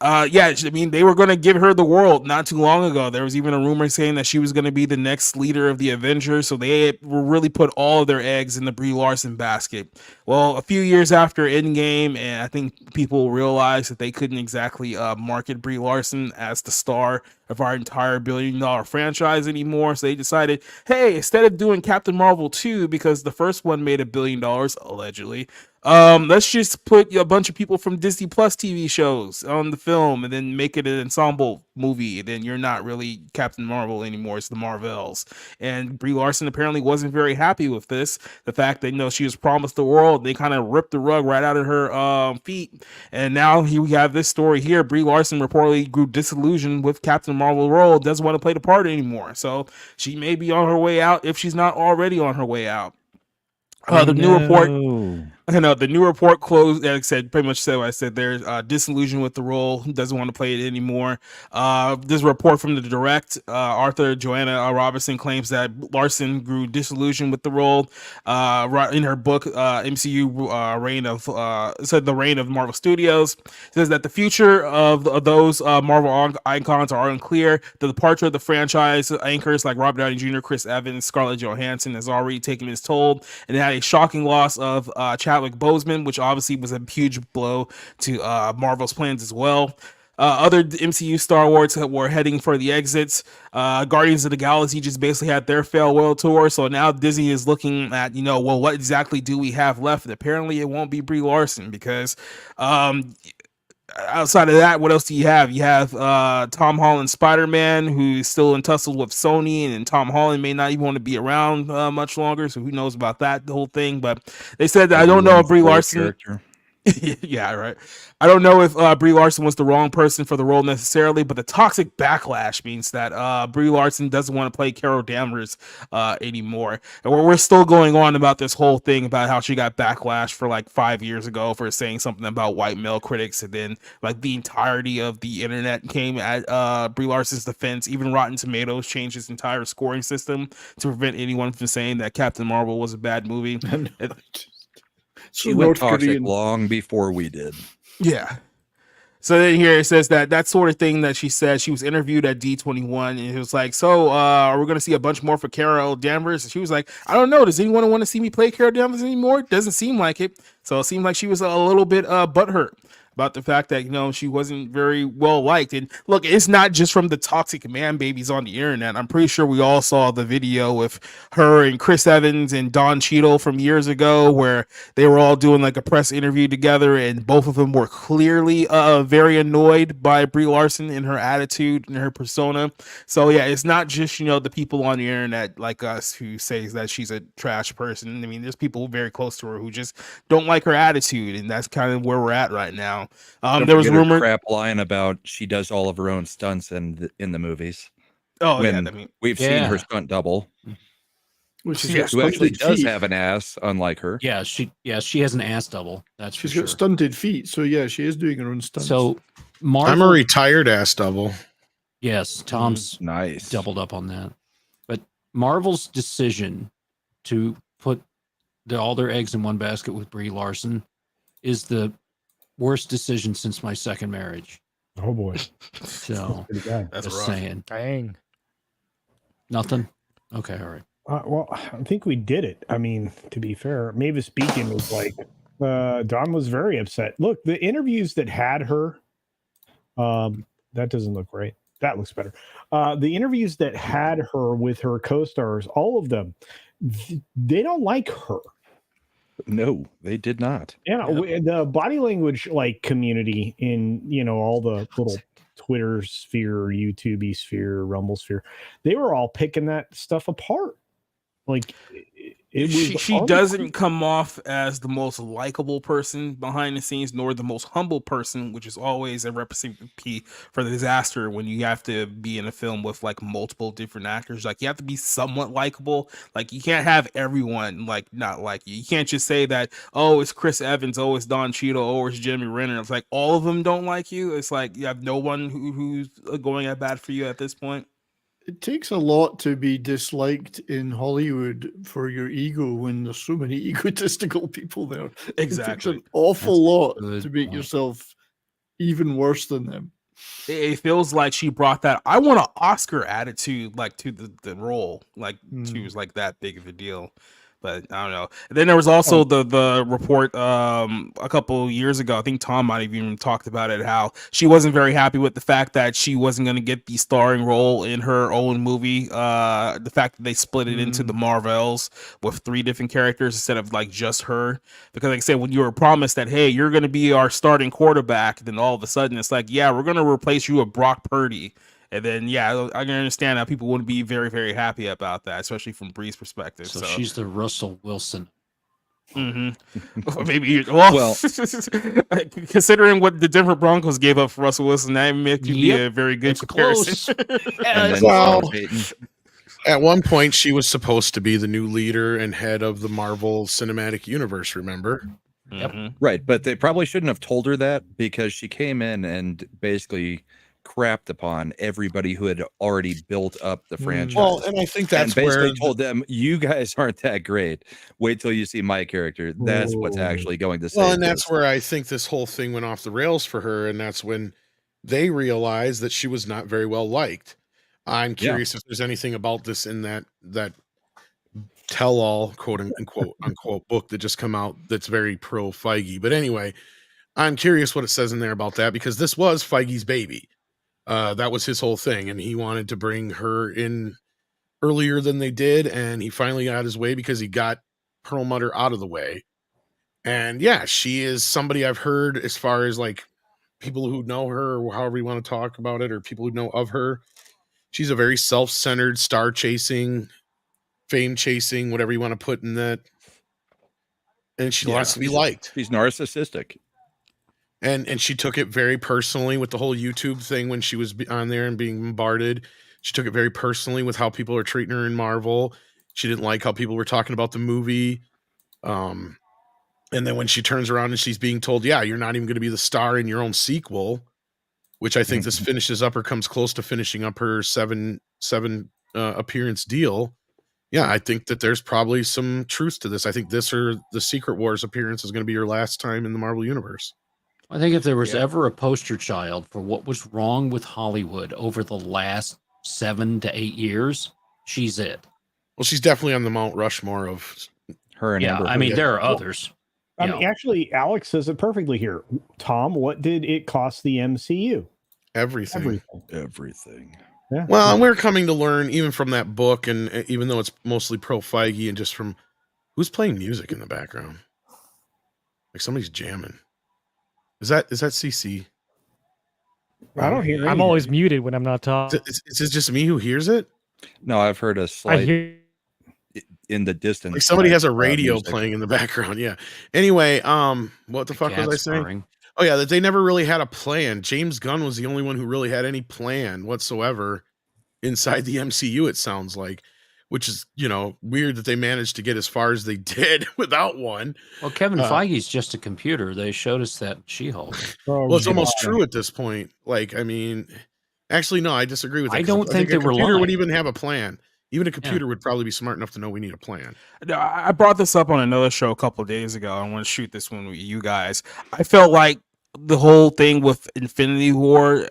yeah, I mean, they were going to give her the world not too long ago. There was even a rumor saying that she was going to be the next leader of the Avengers. So they were really put all of their eggs in the Brie Larson basket. Well, a few years after Endgame, and I think people realized that they couldn't exactly market Brie Larson as the star of our entire billion-dollar franchise anymore. So they decided, hey, instead of doing Captain Marvel 2, because the first one made $1 billion, allegedly, let's just put a bunch of people from Disney Plus TV shows on the film and then make it an ensemble movie. And then you're not really Captain Marvel anymore. It's the Marvels. And Brie Larson apparently wasn't very happy with this. The fact that, she was promised the world, they kind of ripped the rug right out of her feet. And now we have this story here. Brie Larson reportedly grew disillusioned with Captain Marvel role, doesn't want to play the part anymore. So she may be on her way out if she's not already on her way out. The new report, the new report closed. Like I said, pretty much said what I said there. Disillusioned with the role, doesn't want to play it anymore. This report from the direct, Arthur Joanna Robinson claims that Larson grew disillusioned with the role. In her book, MCU Reign of said the Reign of Marvel Studios, says that the future of those Marvel icons are unclear. The departure of the franchise anchors like Robert Downey Jr., Chris Evans, Scarlett Johansson has already taken its toll, and it had a shocking loss of Chadwick Boseman, which obviously was a huge blow to Marvel's plans as well. Other MCU Star Wars were heading for the exits. Guardians of the Galaxy just basically had their farewell tour. So now Disney is looking at, well, what exactly do we have left? And apparently it won't be Brie Larson, because outside of that, what else do you have? You have Tom Holland Spider-Man, who's still in tussle with Sony, and Tom Holland may not even want to be around much longer. So who knows about that, the whole thing. But they said that I don't know if Brie Larson. Yeah, right. I don't know if Brie Larson was the wrong person for the role necessarily, but the toxic backlash means that Brie Larson doesn't want to play Carol Danvers anymore. And we're still going on about this whole thing about how she got backlash for like 5 years ago for saying something about white male critics, and then like the entirety of the internet came at Brie Larson's defense. Even Rotten Tomatoes changed its entire scoring system to prevent anyone from saying that Captain Marvel was a bad movie. She went toxic long before we did. Yeah. So then here it says that sort of thing that she said. She was interviewed at D21, and it was like, so are we going to see a bunch more for Carol Danvers? And she was like, I don't know. Does anyone want to see me play Carol Danvers anymore? Doesn't seem like it. So it seemed like she was a little bit butthurt about the fact that, you know, she wasn't very well liked. And look, it's not just from the toxic man babies on the internet. I'm pretty sure we all saw the video with her and Chris Evans and Don Cheadle from years ago, where they were all doing like a press interview together, and both of them were clearly very annoyed by Brie Larson and her attitude and her persona. So yeah, it's not just, you know, the people on the internet like us who says that she's a trash person. I mean, there's people very close to her who just don't like her attitude, and that's kind of where we're at right now. There was rumor crap line about she does all of her own stunts in the movies. Oh yeah, I mean, we've seen her stunt double, who actually does have an ass, unlike her. Yeah, she has an ass double. That's she's for sure. got stunted feet, so yeah, she is doing her own stunts. So I'm a retired ass double. Yes, Tom's nice doubled up on that. But Marvel's decision to put all their eggs in one basket with Brie Larson is the worst decision since my second marriage. Oh boy. So that's just rough. saying. Dang. Nothing? Okay, all right. Well, I think we did it. I mean, to be fair, Mavis Beacon was like, Don was very upset. Look, the interviews that had her, that doesn't look right. That looks better. The interviews that had her with her co-stars, all of them, they don't like her. No, they did not. Yeah, the body language like community in, you know, all the little Twitter sphere, YouTube sphere, Rumble sphere, they were all picking that stuff apart. Like she doesn't come off as the most likable person behind the scenes, nor the most humble person, which is always a recipe for the disaster when you have to be in a film with like multiple different actors. Like you have to be somewhat likable. Like you can't have everyone like not like you. You can't just say that, oh, it's Chris Evans, oh, it's Don Cheadle, oh, it's Jeremy Renner. It's like all of them don't like you. It's like you have no one who's going at bat for you at this point. It takes a lot to be disliked in Hollywood for your ego when there's so many egotistical people there. Exactly. It takes an awful lot to make yourself even worse than them. It feels like she brought that I want an Oscar attitude like to the role. Like she was like that big of a deal. But I don't know. And then there was also the report a couple years ago. I think Tom might have even talked about it, how she wasn't very happy with the fact that she wasn't going to get the starring role in her own movie. The fact that they split it into the Marvels with 3 different characters instead of like just her. Because like I said, when you were promised that, hey, you're going to be our starting quarterback, then all of a sudden it's like, yeah, we're going to replace you with Brock Purdy. And then, yeah, I can understand how people wouldn't be very, very happy about that, especially from Brie's perspective. So she's the Russell Wilson. Mm-hmm. Maybe, well, considering what the Denver Broncos gave up for Russell Wilson, that makes you be a very good comparison. Well, at one point, she was supposed to be the new leader and head of the Marvel Cinematic Universe, remember? Yep. Right, but they probably shouldn't have told her that, because she came in and basically crapped upon everybody who had already built up the franchise. Well, and I think that's basically where told them, you guys aren't that great. Wait till you see my character. That's what's actually going to save Well, and this. that's where I think this whole thing went off the rails for her, and that's when they realized that she was not very well liked. I'm curious if there's anything about this in that tell-all, quote unquote book that just come out that's very pro Feige. But anyway, I'm curious what it says in there about that, because this was Feige's baby. That was his whole thing, and he wanted to bring her in earlier than they did, and he finally got his way because he got Perlmutter out of the way. And yeah, she is somebody I've heard, as far as like people who know her, or however you want to talk about it, or people who know of her. She's a very self-centered, star-chasing, fame-chasing, whatever you want to put in that. And she wants to be liked. She's narcissistic. and she took it very personally with the whole YouTube thing when she was on there and being bombarded. She took it very personally with how people are treating her in Marvel. She didn't like how people were talking about the movie. And then when she turns around and she's being told, yeah, you're not even going to be the star in your own sequel, which I think this finishes up or comes close to finishing up her seven appearance deal. Yeah, I think that there's probably some truth to this. I think this or the Secret Wars appearance is going to be your last time in the Marvel Universe. I think if there was ever a poster child for what was wrong with Hollywood over the last 7 to 8 years, she's it. Well, she's definitely on the Mount Rushmore of her and Amber. I mean, there are others. I mean, actually, Alex says it perfectly here. Tom, what did it cost the MCU? Everything. Yeah. Well, and we're coming to learn even from that book, and even though it's mostly pro Feige, and just from who's playing music in the background, like somebody's jamming. Is that CC? I don't hear. I'm always muted when I'm not talking. Is it just me who hears it? No, I've heard a I slight hear. in the distance. Like somebody has a background radio music. playing in the background. Yeah. Anyway, what the fuck was I saying? Purring. Oh yeah, that they never really had a plan. James Gunn was the only one who really had any plan whatsoever inside the MCU, it sounds like, which is, weird that they managed to get as far as they did without one. Well, Kevin Feige's just a computer. They showed us that in She-Hulk. Well, it's almost true at this point. Like, I mean, actually, no, I disagree with that. I don't think they a were computer lying. would even have a plan. Even a computer would probably be smart enough to know we need a plan. I brought this up on another show a couple of days ago. I want to shoot this one with you guys. I felt like the whole thing with Infinity War,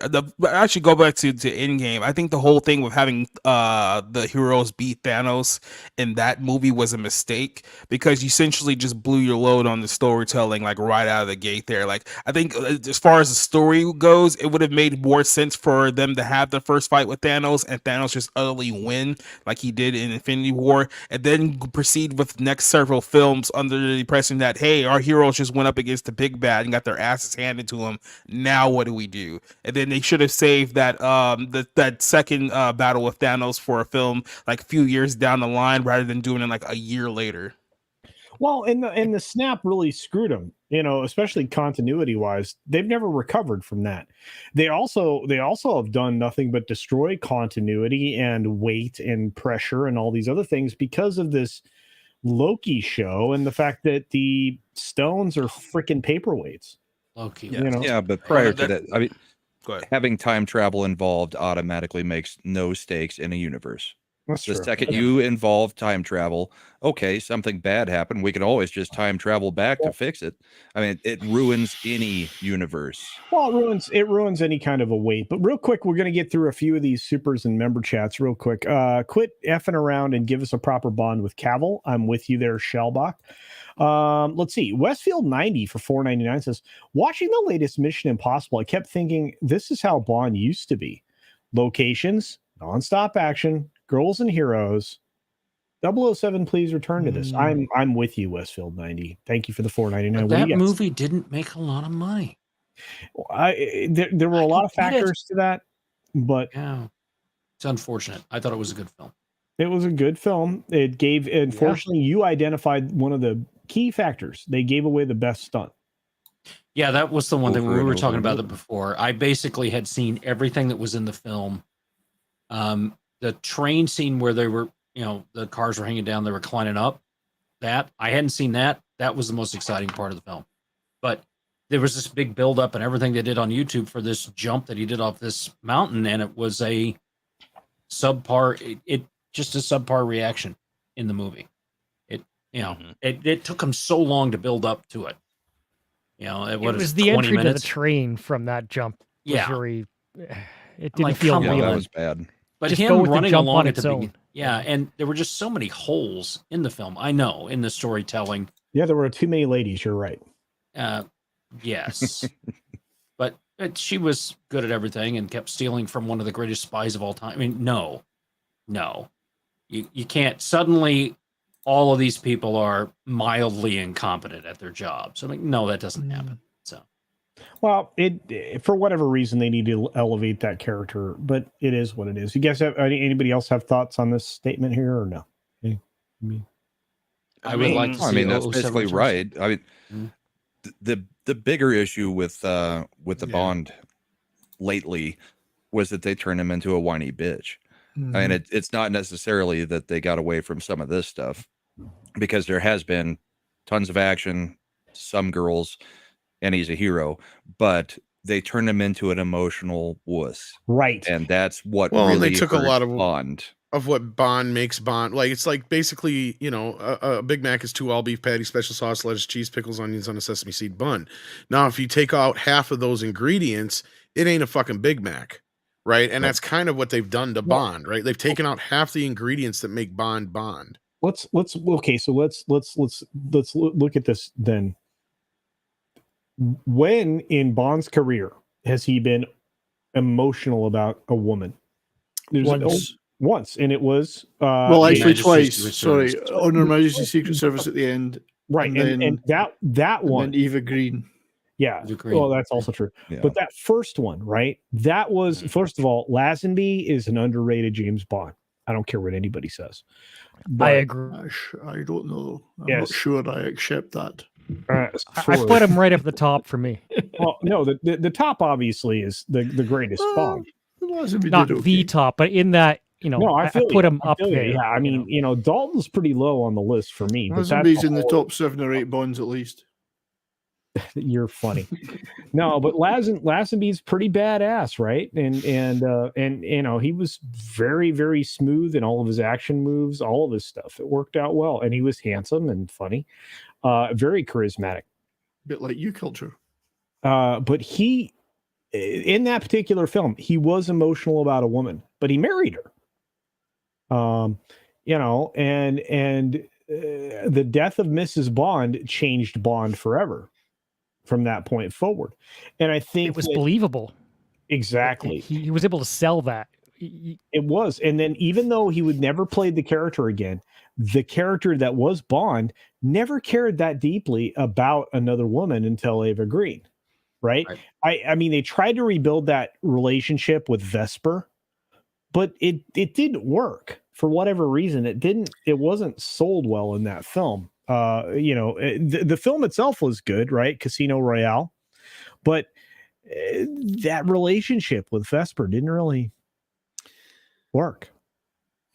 actually go back to Endgame. I think the whole thing with having the heroes beat Thanos in that movie was a mistake because you essentially just blew your load on the storytelling like right out of the gate there. Like I think as far as the story goes, it would have made more sense for them to have the first fight with Thanos and Thanos just utterly win like he did in Infinity War, and then proceed with the next several films under the impression that hey, our heroes just went up against the big bad and got their asses handed to them. Now what do we do? And then they should have saved that that second battle with Thanos for a film like a few years down the line rather than doing it like a year later. Well, and the snap really screwed them, especially continuity wise. They've never recovered from that. They also have done nothing but destroy continuity and weight and pressure and all these other things because of this Loki show and the fact that the stones are freaking paperweights. Loki. Yeah, but prior to that, I mean, having time travel involved automatically makes no stakes in a universe. That's the true. second you involve time travel, okay, something bad happened. We can always just time travel back to fix it. I mean, it ruins any universe. Well, it ruins any kind of a weight. But real quick, we're going to get through a few of these supers and member chats real quick. Quit effing around and give us a proper bond with Cavill. I'm with you there, Shellbach. Let's see. Westfield 90 for $4.99 says, watching the latest Mission Impossible, I kept thinking this is how Bond used to be. Locations, nonstop action, girls and heroes. 007, please return to this. I'm with you, Westfield 90. Thank you for the $4.99. That movie didn't make a lot of money. There were a lot of factors to that, but yeah, it's unfortunate. I thought it was a good film. It was a good film. It gave, unfortunately, you identified one of the key factors. They gave away the best stunt. Yeah, that was the one thing we were talking about it before. I basically had seen everything that was in the film. The train scene where they were, the cars were hanging down, they were climbing up. That I hadn't seen that. That was the most exciting part of the film. But there was this big buildup and everything they did on YouTube for this jump that he did off this mountain, and it was a subpar. It just a subpar reaction in the movie. It took him so long to build up to it. It was the entry to the train from that jump. It didn't feel real. That was bad. But just him running along at the beginning, own. And there were just so many holes in the film. I know, in the storytelling. Yeah, there were too many ladies. You're right. Yes, but she was good at everything and kept stealing from one of the greatest spies of all time. I mean, no, you can't. Suddenly, all of these people are mildly incompetent at their jobs. I mean, no, that doesn't happen. So. Well, for whatever reason they need to elevate that character, but it is what it is. You guys have anybody else have thoughts on this statement here or no? I would like to see. I mean, that's basically right. I mean, the bigger issue with the Yeah. Bond lately was that they turned him into a whiny bitch. Mhm. And it's not necessarily that they got away from some of this stuff, because there has been tons of action, some girls, and he's a hero, but they turned him into an emotional wuss. Right. And that's what Well, and really they took a hurt lot of Bond. of what Bond makes Bond. Like, it's like basically, you know, a Big Mac is 2 all beef patties, special sauce, lettuce, cheese, pickles, onions on a sesame seed bun. Now, if you take out half of those ingredients, it ain't a fucking Big Mac, right? And Right. that's kind of what they've done to Bond, right? They've taken out half the ingredients that make Bond Bond. Let's okay, so let's look at this then. When in Bond's career has he been emotional about a woman? Once, and it was well, actually Majesty's twice. Secret Sorry, Service. on Her Majesty's Secret Service at the end, right, and and that and one, then Eva Green. yeah. Eva Green. Well, that's also true. Yeah. But that first one, right? That was, first of all, Lazenby is an underrated James Bond. I don't care what anybody says. I But, agree. I don't know. I'm not Yes. sure I accept that. I put him right up the top for me. Well, no, the top obviously is the greatest Bond. Lazenby Not did the okay. top, but in that, you know, No, I I feel put you. him I up feel you. there. Yeah, I mean, you know, Dalton's pretty low on the list for me. But that's Lazenby's a in the whole- top 7 or 8 Bonds at least. You're funny. No, but Lazenby's pretty badass, right? And you know, he was very, very smooth in all of his action moves, all of his stuff. It worked out well, and he was handsome and funny, very charismatic. Bit like you, Culture. But he, in that particular film, he was emotional about a woman, but he married her. You know, and the death of Mrs. Bond changed Bond forever from that point forward. And I think It was that- believable. exactly. He was able to sell that. It was. And then even though he would never play the character again, the character that was Bond never cared that deeply about another woman until Eva Green. Right? I mean, they tried to rebuild that relationship with Vesper, but it didn't work for whatever reason. It wasn't sold well in that film. You know, the film itself was good, right? Casino Royale, but that relationship with Vesper didn't really work.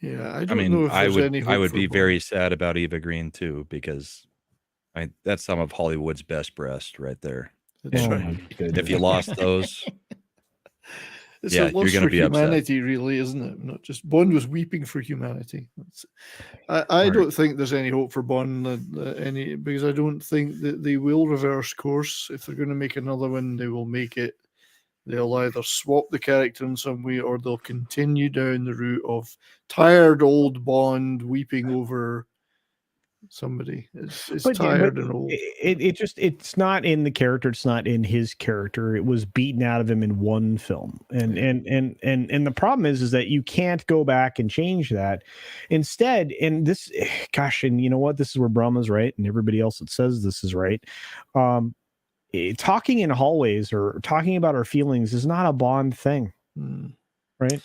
Yeah, I I don't know mean, if there's any hope I would for be Bond. very sad about Eva Green too, because that's some of Hollywood's best breast right there. That's And right. if you lost those, It's yeah, a you're loss gonna for be upset. humanity, really, isn't it? Not just Bond was weeping for humanity. I Right. don't think there's any hope for Bond because I don't think that they will reverse course. If they're going to make another one, they will make it. They'll either swap the character in some way, or they'll continue down the route of tired old Bond weeping over somebody. It's tired and old. It's not in the character. It's not in his character. It was beaten out of him in one film. And the problem is that you can't go back and change that. Instead, and this, gosh, and you know what? This is where Brahma's right, and everybody else that says this is right. Talking in hallways or talking about our feelings is not a Bond thing, right?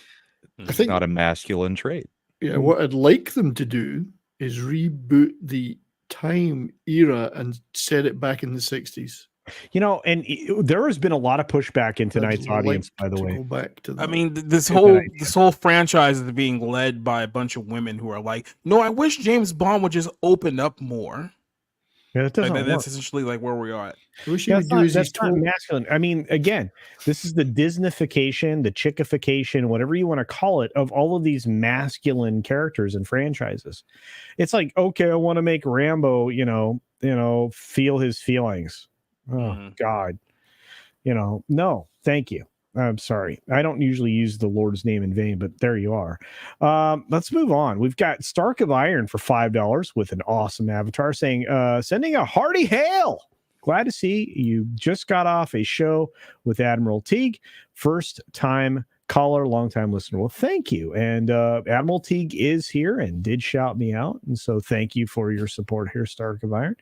It's not a masculine trait. Yeah, what I'd like them to do is reboot the time era and set it back in the 60s. You know, and there has been a lot of pushback in tonight's I'd audience, like by the to way. go back to I that. mean, this Good whole idea. franchise is being led by a bunch of women who are like, no, I wish James Bond would just open up more. Yeah, that doesn't Like, work. that's essentially like where we are at. I wish he would use his That's not masculine. I mean, again, this is the Disneyfication, the chickification, whatever you want to call it, of all of these masculine characters and franchises. It's like, okay, I want to make Rambo, you know, feel his feelings. Oh God, you know, no, thank you. I'm sorry. I don't usually use the Lord's name in vain, but there you are. Let's move on. We've got Stark of Iron for $5 with an awesome avatar saying, sending a hearty hail. Glad to see you just got off a show with Admiral Teague. First time caller, long time listener. Well, thank you. And Admiral Teague is here and did shout me out. And so thank you for your support here, Stark of Iron.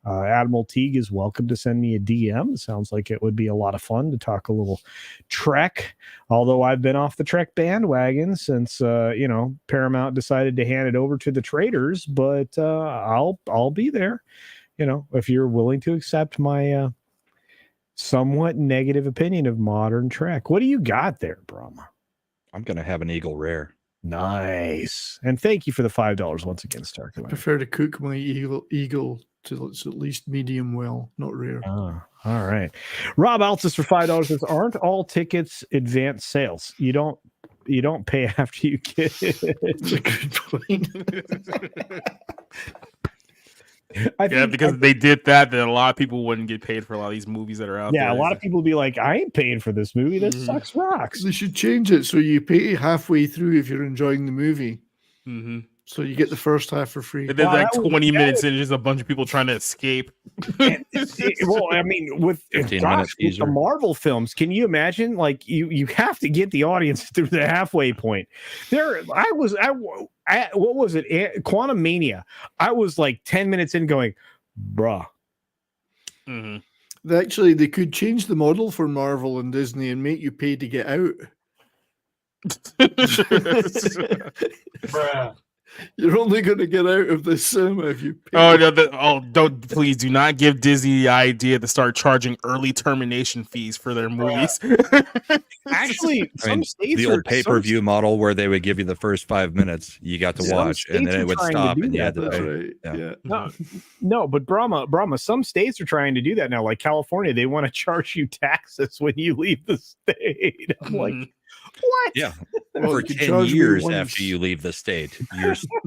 Admiral Teague is welcome to send me a DM. It sounds like it would be a lot of fun to talk a little Trek, although I've been off the Trek bandwagon since Paramount decided to hand it over to the traders, but I'll be there. if you're willing to accept my somewhat negative opinion of modern Trek. What do you got there, Brahma? I'm gonna have an Eagle Rare. Nice. And thank you for the $5 once again, Star I Commander. prefer to cook my eagle till it's at least medium well, not rare. Oh, all right. Rob Altus for $5 says, aren't all tickets advance sales? You don't pay after you get it. That's a good point. Because if they did that, then a lot of people wouldn't get paid for a lot of these movies that are out there. Yeah, a lot of people would be like, I ain't paying for this movie. This sucks rocks. They should change it so you pay halfway through if you're enjoying the movie. Mm-hmm. So you get the first half for free. And then like 20 minutes in, just a bunch of people trying to escape. Well, I mean, with the Marvel films, can you imagine? Like, you have to get the audience through the halfway point. What was it? Quantum Mania. I was like 10 minutes in, going, bruh. Mm-hmm. Actually, they could change the model for Marvel and Disney and make you pay to get out. Bruh. You're only going to get out of the cinema if you pay. Oh no! Don't please do not give Disney the idea to start charging early termination fees for their movies. Actually, some states the old pay-per-view model where they would give you the first 5 minutes you got to watch, and then it would stop, and you had to pay. Right. No, but Brahma, some states are trying to do that now. Like California, they want to charge you taxes when you leave the state. I'm like, what? Yeah. Well, for you can 10 charge me years once. after you leave the state,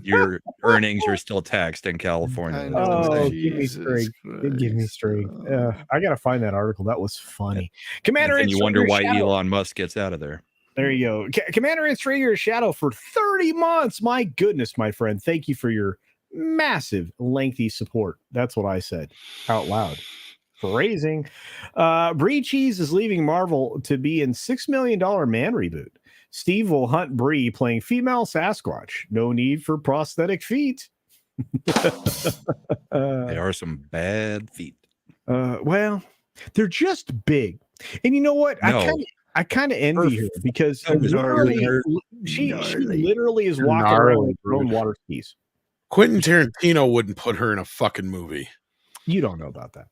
your earnings are still taxed in California. Oh, give me straight. Give me straight. I got to find that article. That was funny. Commander, and you wonder why Elon Musk gets out of there. There you go. Commander and Stringer Shadow for 30 months. My goodness, my friend. Thank you for your massive, lengthy support. That's what I said out loud. Phrasing. Brie Cheese is leaving Marvel to be in $6 million Man reboot. Steve will hunt Brie playing female Sasquatch. No need for prosthetic feet. They are some bad feet. Well, they're just big. And you know what? No. I kind of envy her because she literally is walking around with her own water skis. Quentin Tarantino wouldn't put her in a fucking movie. You don't know about that.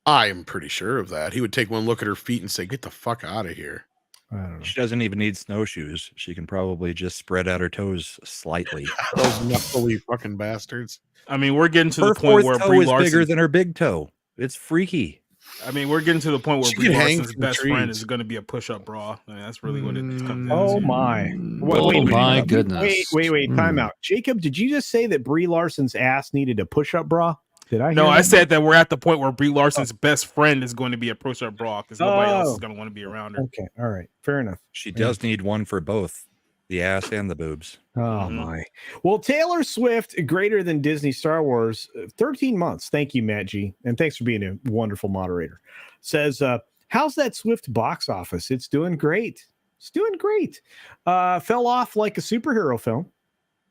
I am pretty sure of that. He would take one look at her feet and say, "Get the fuck out of here." I don't know. She doesn't even need snowshoes. She can probably just spread out her toes slightly. Those knuckly fucking bastards. I mean, we're getting to Her the point fourth where toe Brie is Larson bigger than her big toe. It's freaky. I mean, we're getting to the point where She Brie can hang Larson's from the best friend trees. is going to be a push-up bra. I mean, that's really what it comes down Oh to. my! My goodness. Wait! Time out, Jacob. Did you just say that Brie Larson's ass needed a push-up bra? Did I? No, hear I that? said that we're at the point where Brie Larson's best friend is going to be a push-up bra because nobody else Oh. is going to want to be around her. Okay, all right, fair enough. She does need one for both the ass and the boobs. Oh my! Well, Taylor Swift, greater than Disney Star Wars, 13 months. Thank you, Matt G, and thanks for being a wonderful moderator. Says, how's that Swift box office? It's doing great. It's doing great. Fell off like a superhero film,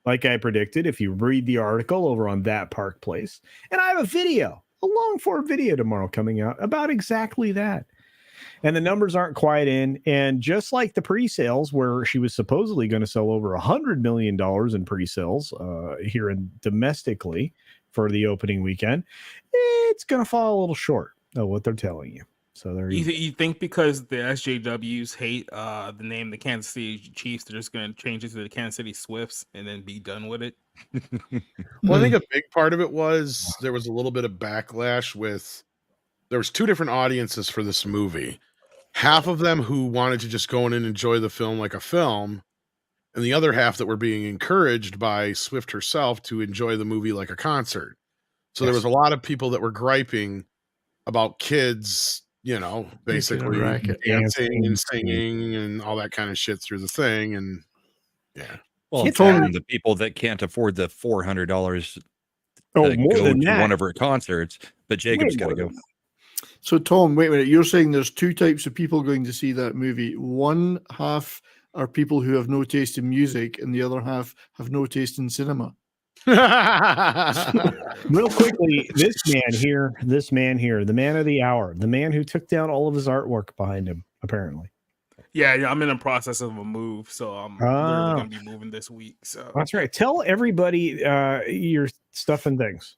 like I predicted. If you read the article over on That Park Place, and I have a video, a long form video tomorrow coming out about exactly that. And the numbers aren't quite in. And just like the pre-sales, where she was supposedly going to sell over $100 million in pre-sales here in domestically for the opening weekend, it's going to fall a little short of what they're telling you. So there You think because the SJWs hate the name the Kansas City Chiefs, they're just going to change it to the Kansas City Swifts and then be done with it? Well, I think a big part of it was there was a little bit of backlash with there was two different audiences for this movie. Half of them who wanted to just go in and enjoy the film like a film, and the other half that were being encouraged by Swift herself to enjoy the movie like a concert. So there was a lot of people that were griping about kids, you know, basically dancing and singing and all that kind of shit through the thing. And yeah. Well, It's and the people that can't afford the $400 to more go than to that. one of her concerts, but Jacob's Way got to more go. than So, Tom, wait a minute. You're saying there's two types of people going to see that movie. One half are people who have no taste in music, and the other half have no taste in cinema. Real quickly, this man here, the man of the hour, the man who took down all of his artwork behind him, apparently. Yeah, I'm in the process of a move, so I'm literally going to be moving this week. So That's right. Tell everybody your stuff and things.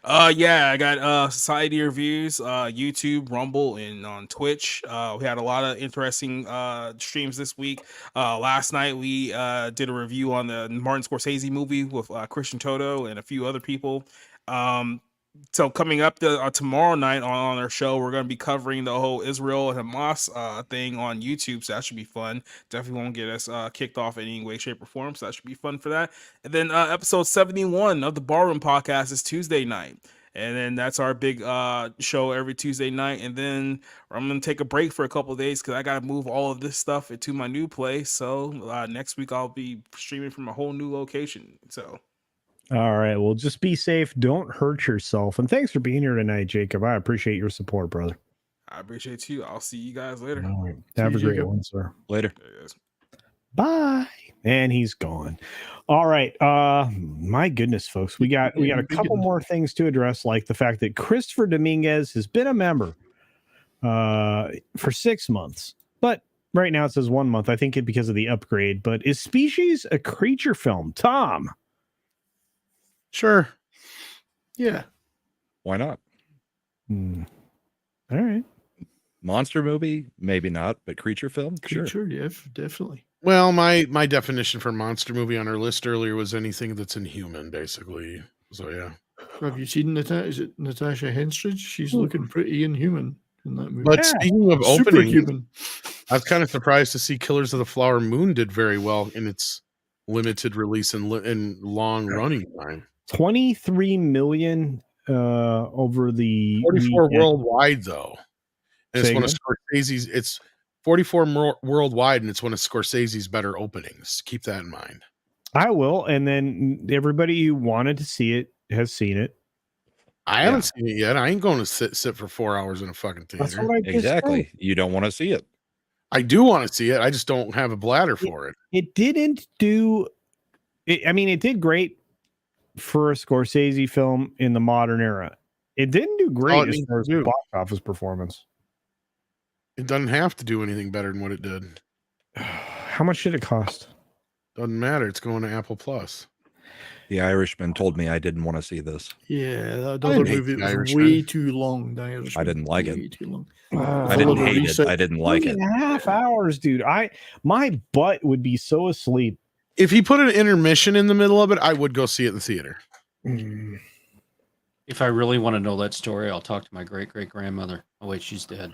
Yeah, I got Society Reviews, YouTube, Rumble, and on Twitch. We had a lot of interesting streams this week. Last night we did a review on the Martin Scorsese movie with Christian Toto and a few other people. So coming up tomorrow night on our show, we're going to be covering the whole Israel and Hamas thing on YouTube. So that should be fun. Definitely won't get us kicked off in any way, shape, or form. So that should be fun for that. And then episode 71 of the Ballroom Podcast is Tuesday night. And then that's our big show every Tuesday night. And then I'm going to take a break for a couple of days because I got to move all of this stuff into my new place. So next week I'll be streaming from a whole new location. So. All right. Well, just be safe. Don't hurt yourself. And thanks for being here tonight, Jacob. I appreciate your support, brother. I appreciate you. I'll see you guys later. All right. Have a great one, sir. Later. Bye. And he's gone. All right. My goodness, folks. We got a couple more things to address, like the fact that Christopher Dominguez has been a member for 6 months. But right now it says 1 month. I think because of the upgrade. But is Species a creature film? Tom? Sure. Yeah. Why not? All right. Monster movie? Maybe not, but creature film? Creature, Sure. yeah, definitely. Well, my definition for monster movie on our list earlier was anything that's inhuman, basically. So yeah. Have you seen is it Natasha Henstridge? She's looking pretty inhuman in that movie. But speaking of opening, Superhuman. I was kind of surprised to see Killers of the Flower Moon did very well in its limited release and long running time. 23 million over the 44 weekend. worldwide though. And it's Say one of Scorsese's. It's 44 worldwide, and it's one of Scorsese's better openings. Keep that in mind. I will, and then everybody who wanted to see it has seen it. I haven't seen it yet. I ain't going to sit for 4 hours in a fucking That's theater. what I just Exactly. said. You don't want to see it. I do want to see it. I just don't have a bladder for it. It didn't do. I mean, it did great for a Scorsese film in the modern era. It didn't do great as far as box office performance. It doesn't have to do anything better than what it did. How much did it cost? Doesn't matter. It's going to Apple Plus. The Irishman told me I didn't want to see this. Yeah, that I other didn't hate movie The was Irishman. way too long. The Irishman. I didn't like it. Way too long. I didn't Followed a hate it. reset. I didn't like it. 3.5 hours, dude. My butt would be so asleep. If he put an intermission in the middle of it, I would go see it in the theater. If I really want to know that story, I'll talk to my great-great-grandmother. Oh, wait, she's dead.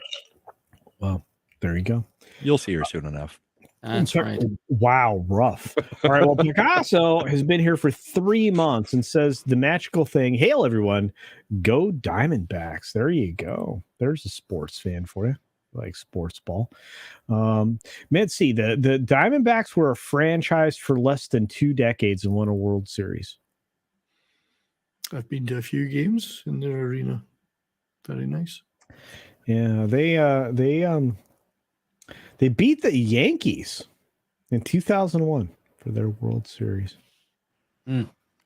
Well, there you go. You'll see her soon enough. That's right. Wow, rough. All right. Well, Picasso has been here for 3 months and says the magical thing. Hail, everyone. Go Diamondbacks. There you go. There's a sports fan for you. Like sports ball. Let's see. The Diamondbacks were a franchise for less than 2 decades and won a World Series. I've been to a few games in their arena. Very nice. Yeah, they beat the Yankees in 2001 for their World Series.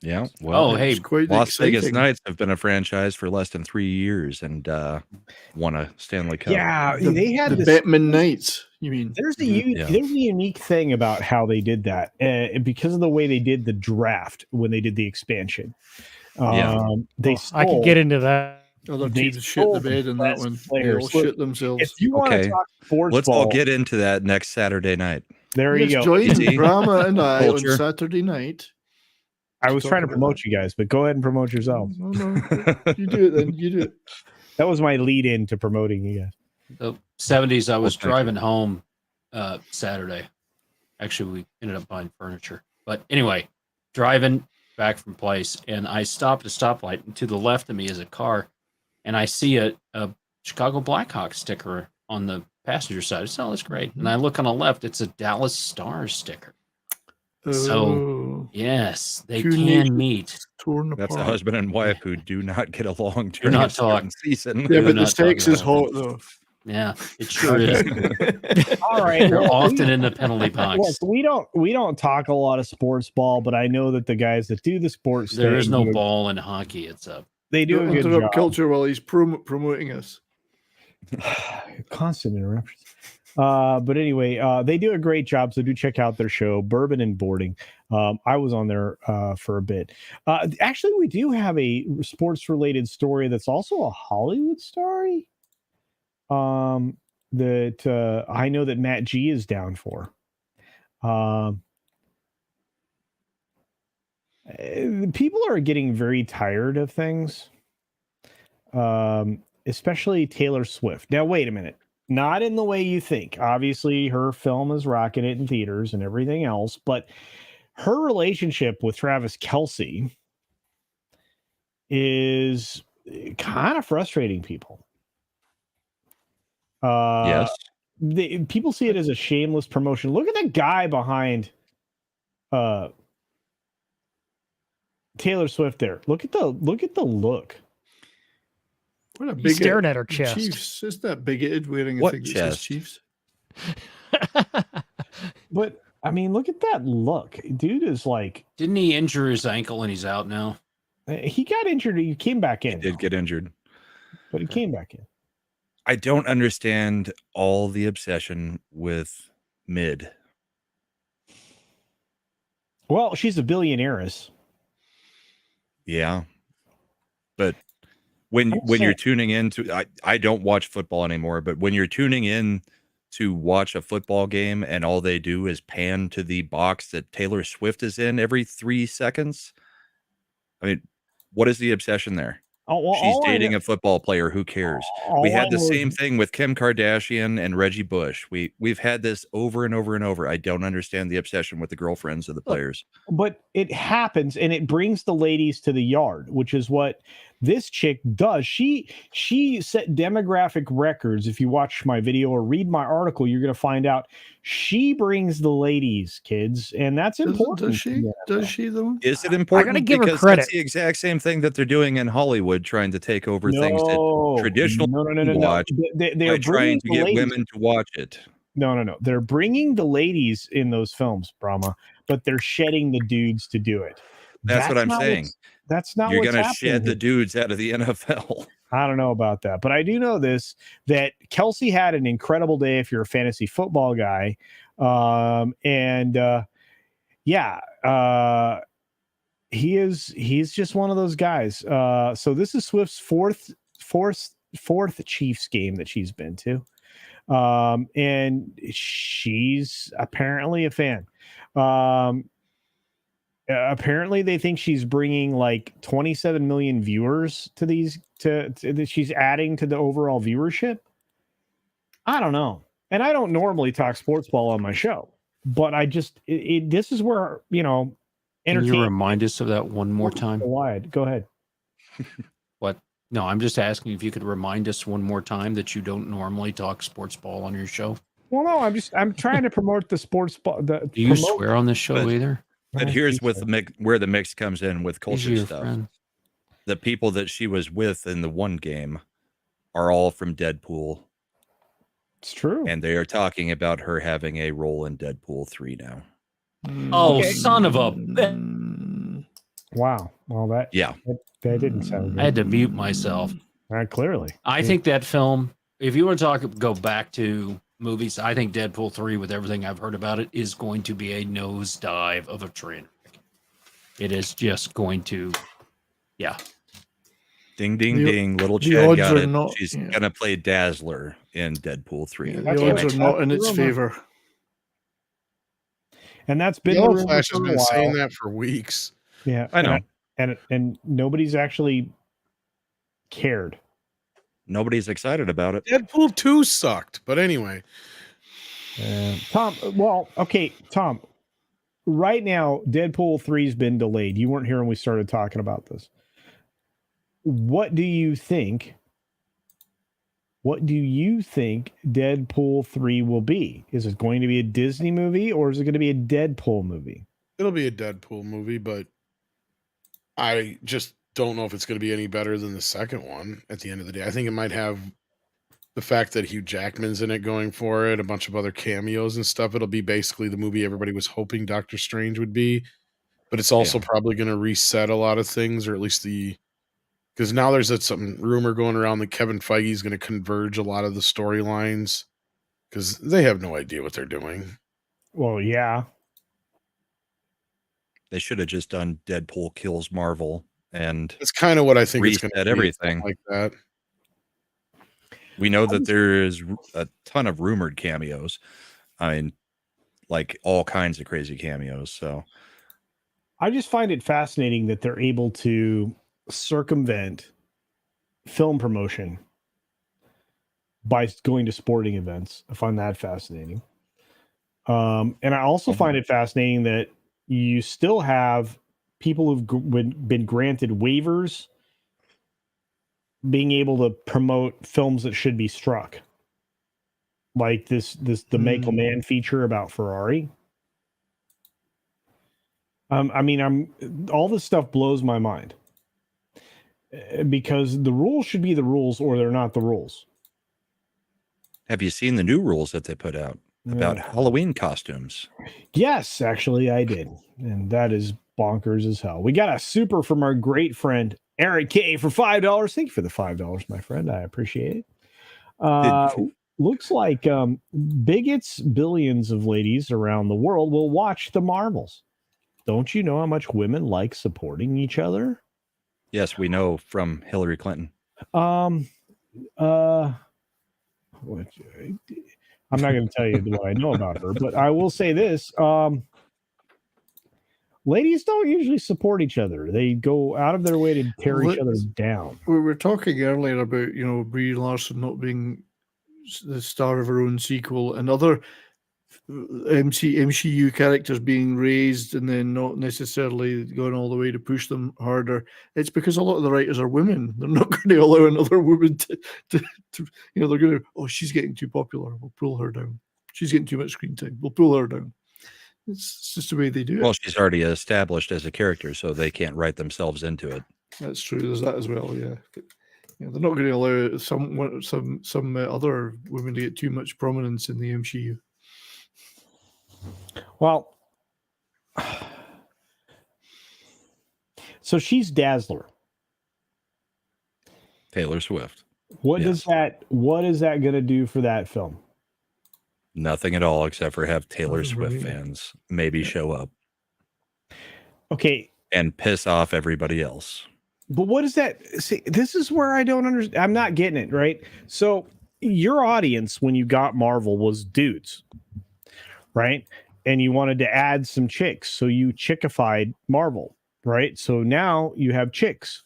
Yeah. Well, hey, quite Las Vegas exciting. Knights have been a franchise for less than 3 years and won a Stanley Cup. Yeah, they had the this. Batman Knights. You mean? There's a Yeah. there's a unique thing about how they did that because of the way they did the draft when they did the expansion. They I could get into that. Other They teams shit stole the bed the in that best one. They players. all Look, shit themselves. If you want Okay. to talk sports Let's ball, all get into that next Saturday night. there you Yes, go. join See? Brahma and I Culture. on Saturday night. I was talk trying to about promote you guys, but go ahead and promote yourselves. No, you do it then. You do it. That was my lead in to promoting you guys. The 70s, I was Okay. driving home Saturday. Actually, we ended up buying furniture. But anyway, driving back from place, and I stopped at a stoplight, and to the left of me is a car, and I see a Chicago Blackhawks sticker on the passenger side. I said, oh, that's great. And I look on the left, it's a Dallas Stars sticker. So, yes, they Two can nations meet. torn That's a apart. husband and wife who do not get along Do during not a certain talk. season. Yeah, We're but the not talking sex is about hot though. Yeah, it sure is. All right. They're well, often in the penalty box. Look, we don't talk a lot of sports ball, but I know that the guys that do the sports There is thing no do- ball in hockey. It's a They do Don't a good interrupt job. culture while he's promoting us. Constant interruptions. But anyway, they do a great job. So do check out their show, Bourbon and Boarding. I was on there for a bit. Actually, we do have a sports related story that's also a Hollywood story. That I know that Matt G is down for. People are getting very tired of things, especially Taylor Swift. Now, wait a minute. Not in the way you think. Obviously, her film is rocking it in theaters and everything else, but her relationship with Travis Kelce is kind of frustrating people. Yes. People see it as a shameless promotion. Look at the guy behind Taylor Swift there. Look at the look. What a He's big staring at her chest. Chiefs. Isn't that bigoted wearing a What thing that says chest? Chiefs? But I mean, look at that look. Dude is like, Didn't he injure his ankle and he's out now? he got injured. He came back in. He did get injured. But he came back in. I don't understand all the obsession with mid. Well, she's a billionaireess. Yeah. But when you're tuning into, I don't watch football anymore, but when you're tuning in to watch a football game and all they do is pan to the box that Taylor Swift is in every 3 seconds, I mean, what is the obsession there? She's dating a football player. Who cares? We had the same thing with Kim Kardashian and Reggie Bush. We've had this over and over and over. I don't understand the obsession with the girlfriends of the players. But it happens, and it brings the ladies to the yard, which is what this chick does. She set demographic records. If you watch my video or read my article, you're going to find out she brings the ladies, kids, and that's important. Does she? Does she though? Is it important? give her because credit. that's the exact same thing that they're doing in Hollywood, trying to take over things No. that traditional No. watch They're by trying bringing to the get ladies. women to watch it. No. They're bringing the ladies in those films, Brahma, but they're shedding the dudes to do it. That's what I'm not saying. That's not You're what's going to happening shed the here. dudes out of the NFL. I don't know about that, but I do know this, that Kelsey had an incredible day if you're a fantasy football guy. He's just one of those guys. So this is Swift's fourth Chiefs game that she's been to. And she's apparently a fan. Apparently they think she's bringing like 27 million viewers to these that she's adding to the overall viewership. I don't know. And I don't normally talk sports ball on my show, but I just this is where, Can you entertainment remind us of that one more time? wide. Go ahead. What? No, I'm just asking if you could remind us one more time that you don't normally talk sports ball on your show. Well, no, I'm trying to promote the sports ball. Do you swear on this show either? But here's with the mix, where the mix comes in with He's culture your stuff. friend. The people that she was with in the one game are all from Deadpool. It's true. And they are talking about her having a role in Deadpool 3 now. Oh, son of a... Wow. Well, that didn't sound good. I had to mute myself. Clearly. I think that film, if you want to go back to movies, I think Deadpool 3, with everything I've heard about it, is going to be a nosedive of a train wreck. It is just going to, Ding, ding, ding. Little the Chad odds got are it. not- She's yeah. going to play Dazzler in Deadpool 3. The odds are not in its favor. And that's been Yellow the rumor Flash for has a been saying while. that for weeks. Yeah, I know. And nobody's actually cared. Nobody's excited about it. Deadpool 2 sucked, but anyway. Tom, Tom, right now, Deadpool 3's been delayed. You weren't here when we started talking about this. What do you think? What do you think Deadpool 3 will be? Is it going to be a Disney movie or is it going to be a Deadpool movie? It'll be a Deadpool movie, but I just don't know if it's going to be any better than the second one at the end of the day. I think it might have the fact that Hugh Jackman's in it going for it, a bunch of other cameos and stuff. It'll be basically the movie everybody was hoping Doctor Strange would be, but it's also probably going to reset a lot of things, or at least because now there's some rumor going around that Kevin Feige is going to converge a lot of the storylines, because they have no idea what they're doing. Well, yeah. They should have just done Deadpool kills Marvel and It's kind of what I think it's going to reset be. everything Like that. We know that there is a ton of rumored cameos. I mean, like all kinds of crazy cameos. So I just find it fascinating that they're able to circumvent film promotion by going to sporting events. I find that fascinating. And I also find it fascinating that you still have people who've been granted waivers being able to promote films that should be struck. Like the Michael Mann feature about Ferrari. I mean, all this stuff blows my mind because the rules should be the rules or they're not the rules. have you seen the new rules that they put out about Halloween costumes? Yes, actually I did. And that is bonkers as hell. We got a super from our great friend, Eric K for $5. Thank you for the $5, my friend. I appreciate it. Looks like bigots, billions of ladies around the world will watch the Marvels. Don't you know how much women like supporting each other? Yes, we know from Hillary Clinton. I'm not going to tell you what I know about her, but I will say this. Ladies don't usually support each other. They go out of their way to tear each other down. We were talking earlier about, Brie Larson not being the star of her own sequel and other MCU characters being raised and then not necessarily going all the way to push them harder. It's because a lot of the writers are women. They're not going to allow another woman to they're going to, she's getting too popular. We'll pull her down. She's getting too much screen time. We'll pull her down. It's just the way they do it. Well, she's already established as a character, so they can't write themselves into it. That's true. There's that as well. Yeah. They're not going to allow some other women to get too much prominence in the MCU. Well, so she's Dazzler. Taylor Swift. What is that going to do for that film? Nothing at all, except for have Taylor Swift fans maybe show up. Okay. And piss off everybody else. But what is that? See, this is where I don't understand. I'm not getting it, right? So your audience, when you got Marvel, was dudes, right? And you wanted to add some chicks. So you chickified Marvel, right? So now you have chicks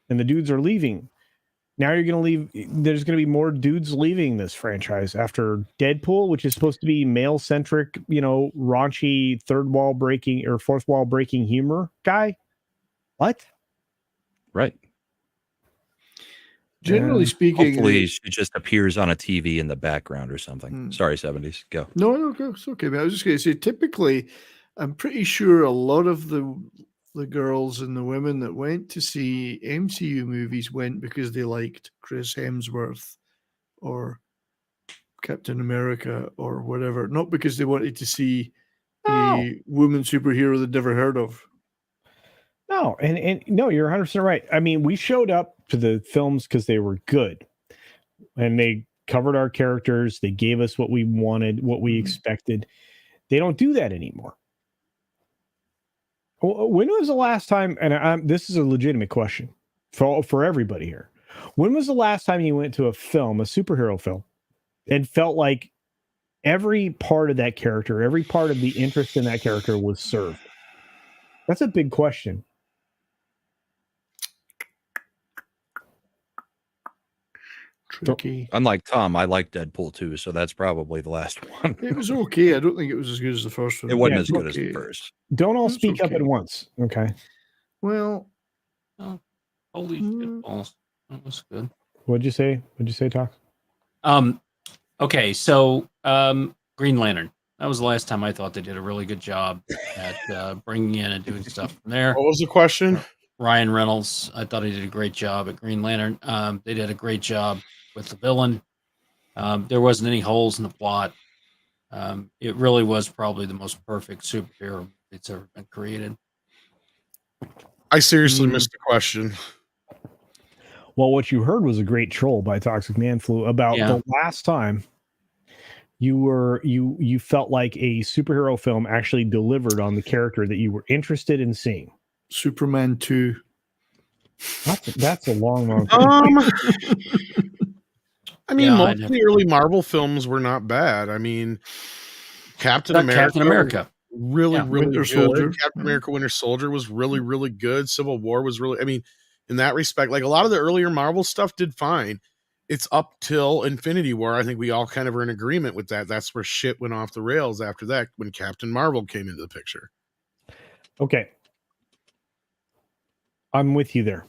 and the dudes are leaving. Now you're going to leave. There's going to be more dudes leaving this franchise after Deadpool, which is supposed to be male centric, raunchy, third wall breaking or fourth wall breaking humor guy. What? Right. Generally speaking, hopefully she just appears on a TV in the background or something. Sorry, 70s. Go. No, it's okay. But I was just going to say, typically, I'm pretty sure a lot of the girls and the women that went to see MCU movies went because they liked Chris Hemsworth or Captain America or whatever, not because they wanted to see a woman superhero they'd never heard of. No, and no, you're 100% right. I mean, we showed up to the films because they were good and they covered our characters. They gave us what we wanted, what we expected. They don't do that anymore. When was the last time, and this is a legitimate question for everybody here. When was the last time you went to a film, a superhero film, and felt like every part of that character, every part of the interest in that character was served? That's a big question. Tricky. Unlike Tom, I like Deadpool too, so that's probably the last one. It was okay. I don't think it was as good as the first one. It wasn't as good as the first. Don't all speak up at once. Okay. Well, holy shit balls. That was good. What'd you say? Talk? Okay, so Green Lantern. That was the last time I thought they did a really good job at bringing in and doing stuff from there. What was the question? Ryan Reynolds, I thought he did a great job at Green Lantern. They did a great job with the villain. There wasn't any holes in the plot. It really was probably the most perfect superhero that's ever been created. I seriously missed the question. Well, what you heard was a great troll by Toxic Man Flu about the last time you felt like a superhero film actually delivered on the character that you were interested in seeing? Superman 2. That's a long I mean, Yeah, most of the early Marvel films were not bad. I mean, Captain America was really, Yeah. really Winter good. Soldier. Captain America Winter Soldier was really, really good. Civil War was really, I mean, in that respect, like a lot of the earlier Marvel stuff did fine. It's up till Infinity War. I think we all kind of are in agreement with that. That's where shit went off the rails after that when Captain Marvel came into the picture. Okay. I'm with you there.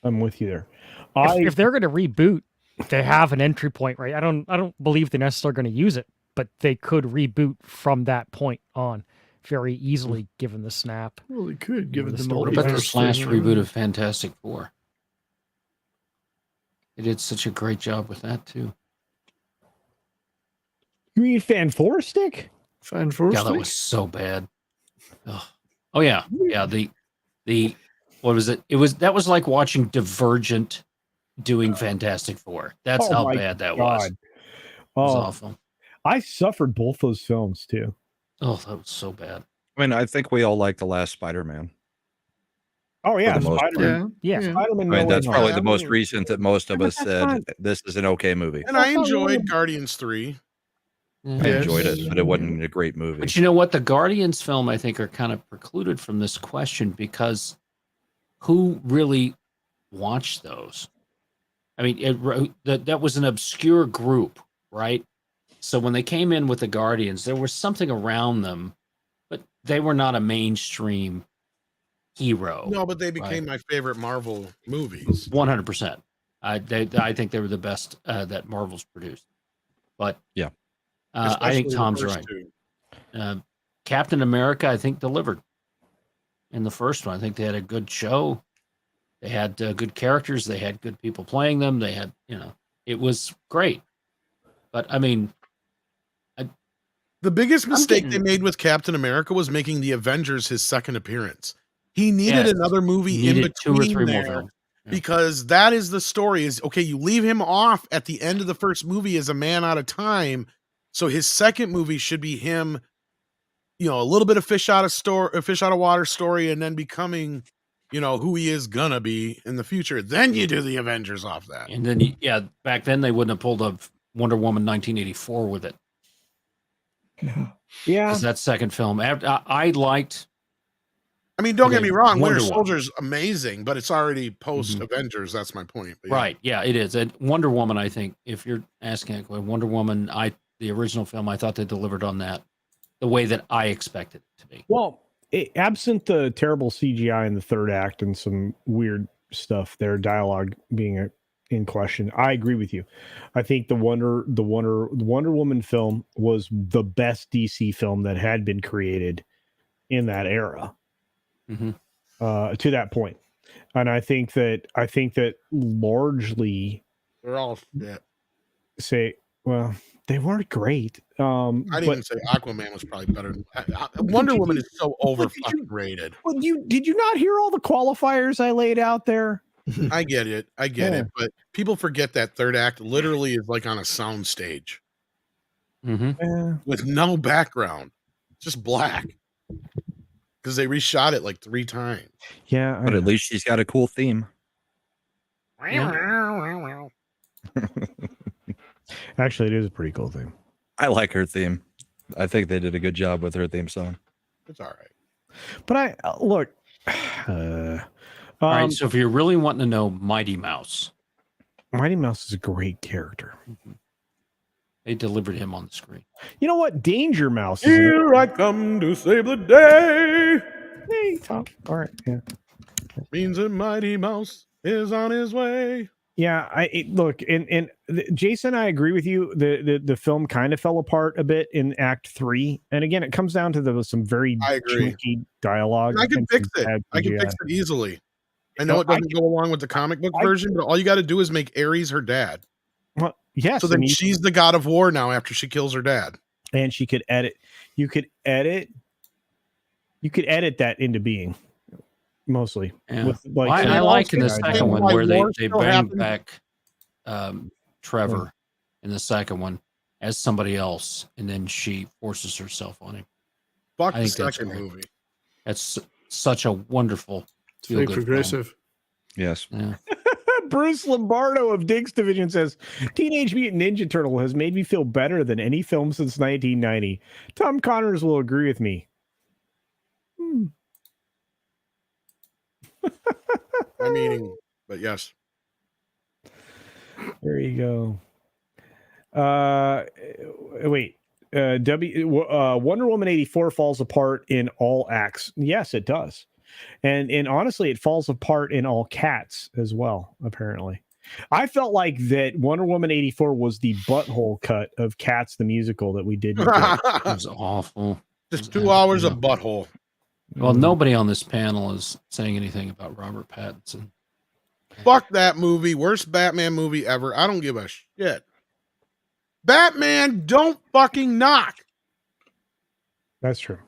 If they're going to reboot, they have an entry point, right? I don't believe they're necessarily going to use it, but they could reboot from that point on very easily, given the snap. Well, they could give it the the story. What about multiverse this last thing, reboot of Fantastic Four? They did such a great job with that too. You mean Fan Four Stick? Fan Four Yeah, that Stick? was so bad. Ugh. Oh yeah, yeah. The what was it? That was like watching Divergent doing Fantastic Four. That's Oh how my bad that was. God. It was Oh, awful. I suffered both those films too. Oh, that was so bad. I mean, I think we all like the last Spider-Man. Oh yeah, For the most part. Spider-Man. Yeah. Spider-Man. I mean, No that's Way probably Home. the most recent that most of Yeah, us but that's said this is an okay movie. And I That's not really- enjoyed Guardians 3. I Yes. enjoyed it, but it wasn't a great movie. But you know what? The Guardians film, I think, are kind of precluded from this question because who really watched those? I mean, that was an obscure group, right? So when they came in with the Guardians, there was something around them, but they were not a mainstream hero. No, but they became my favorite Marvel movies. 100%. I think they were the best that Marvel's produced. But yeah, I think Especially the Tom's first right. two. Captain America, I think, delivered in the first one. I think they had a good show. They had good characters. They had good people playing them. They had, it was great. But I mean, the biggest mistake they getting- made with Captain America was making the Avengers his second appearance. He needed Yes. another movie in Needed between 2 or 3 more there films. Yeah. because that is the story. Is okay. You leave him off at the end of the first movie as a man out of time, so his second movie should be him. A little bit of fish out of water story, and then becoming, who he is gonna be in the future. Then you do the Avengers off that. And then, back then they wouldn't have pulled up Wonder Woman 1984 with it. Yeah. Because that second film, I liked. I mean, don't get me wrong. Winter Wonder Woman. Soldier's amazing, but it's already post Avengers. That's my point. But yeah. Right. Yeah, it is. And Wonder Woman, I think, if you're asking, Wonder Woman, the original film, I thought they delivered on that the way that I expected it to be. Well, absent the terrible CGI in the third act and some weird stuff, their dialogue being in question, I agree with you. I think the Wonder Woman film was the best DC film that had been created in that era. To that point, and I think that largely They're all they weren't great. I didn't even say Aquaman was probably better. Wonder Woman is so over fucking rated. Well, did you not hear all the qualifiers I laid out there? I get it, but people forget that third act literally is like on a sound stage with no background, just black. Because they reshot it like 3 times. Yeah, but at least she's got a cool theme. Actually, it is a pretty cool thing. I like her theme. I think they did a good job with her theme song. It's all right. But I look. All right. So if you're really wanting to know Mighty Mouse is a great character. They delivered him on the screen. You know what? Danger Mouse. Here I come to save the day. Hey, Tom. All right. Yeah. Means a Mighty Mouse is on his way. Yeah. Look, and Jason, I agree with you. The film kind of fell apart a bit in Act 3, and again, it comes down to some very junky dialogue. And I can fix it. I can fix it easily. I know it doesn't go along with the comic book version, but all you got to do is make Ares her dad. Well, yes. So then she's the god of war now after she kills her dad. And she could edit. You could edit that into being mostly. Yeah. With, I like in the second one where they bring back Trevor in the second one as somebody else, and then she forces herself on him. Fuck I the think that's second great. movie. That's such a wonderful, It's very feel-good film. progressive. Yes. Yeah. Bruce Lombardo of Diggs Division says, Teenage Mutant Ninja Turtle has made me feel better than any film since 1990. Tom Connors will agree with me. My meaning, but yes. There you go. Wait. Wonder Woman 84 falls apart in all acts. Yes, it does. And honestly, it falls apart in all cats as well, apparently. I felt like that Wonder Woman 84 was the butthole cut of Cats the musical that we didn't get. It was awful. Just 2 hours of butthole. Well, nobody on this panel is saying anything about Robert Pattinson. Fuck that movie. Worst Batman movie ever. I don't give a shit. Batman, don't fucking knock. That's true.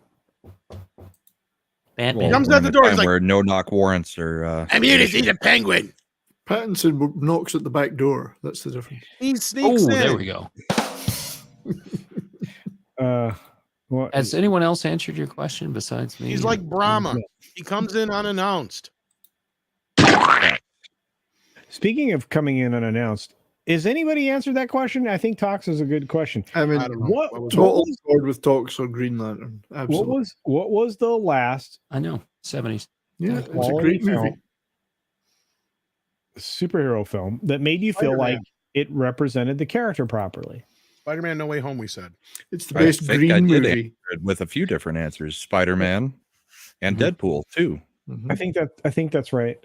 Batman. Comes we're at in the a door, time he's like, where no knock warrants are. I'm here to see the penguin. Pattinson knocks at the back door. That's the difference. He sneaks in. There we go. What, Has anyone else answered your question besides me? He's like Brahma. He comes in unannounced. speaking of coming in unannounced, is anybody answered that question? I think Tox is a good question. I mean, I don't know. What total was, board with talks on Green Lantern. Absolutely. what was the last I know, 70s. Yeah, it's a quality great movie. film, superhero film that made you feel Spider-Man. like it represented the character properly? Spider-Man No Way Home, we said. It's the I best think I Green did movie. answer it with a few different answers: Spider-Man and Deadpool too. Mhm. I think that's right.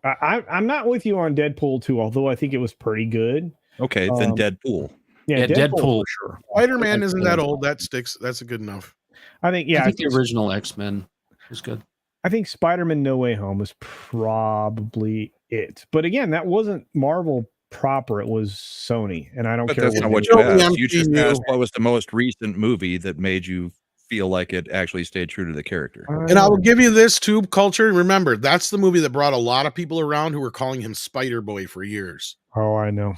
I'm not with you on Deadpool 2, although I think it was pretty good. Okay, then Um, Deadpool. Yeah, Deadpool. for sure. Spider-Man isn't that old. That sticks. That's good enough. I think I think the original X-Men was good. I think Spider-Man No Way Home was probably it. But again, that wasn't Marvel proper. It was Sony, and I don't But care that's what not what they- you Don't asked. You just MCU. asked what was the most recent movie that made you feel like it actually stayed true to the character. And I will give you this too, Culture. Remember, that's the movie that brought a lot of people around who were calling him Spider Boy for years. Oh, I know.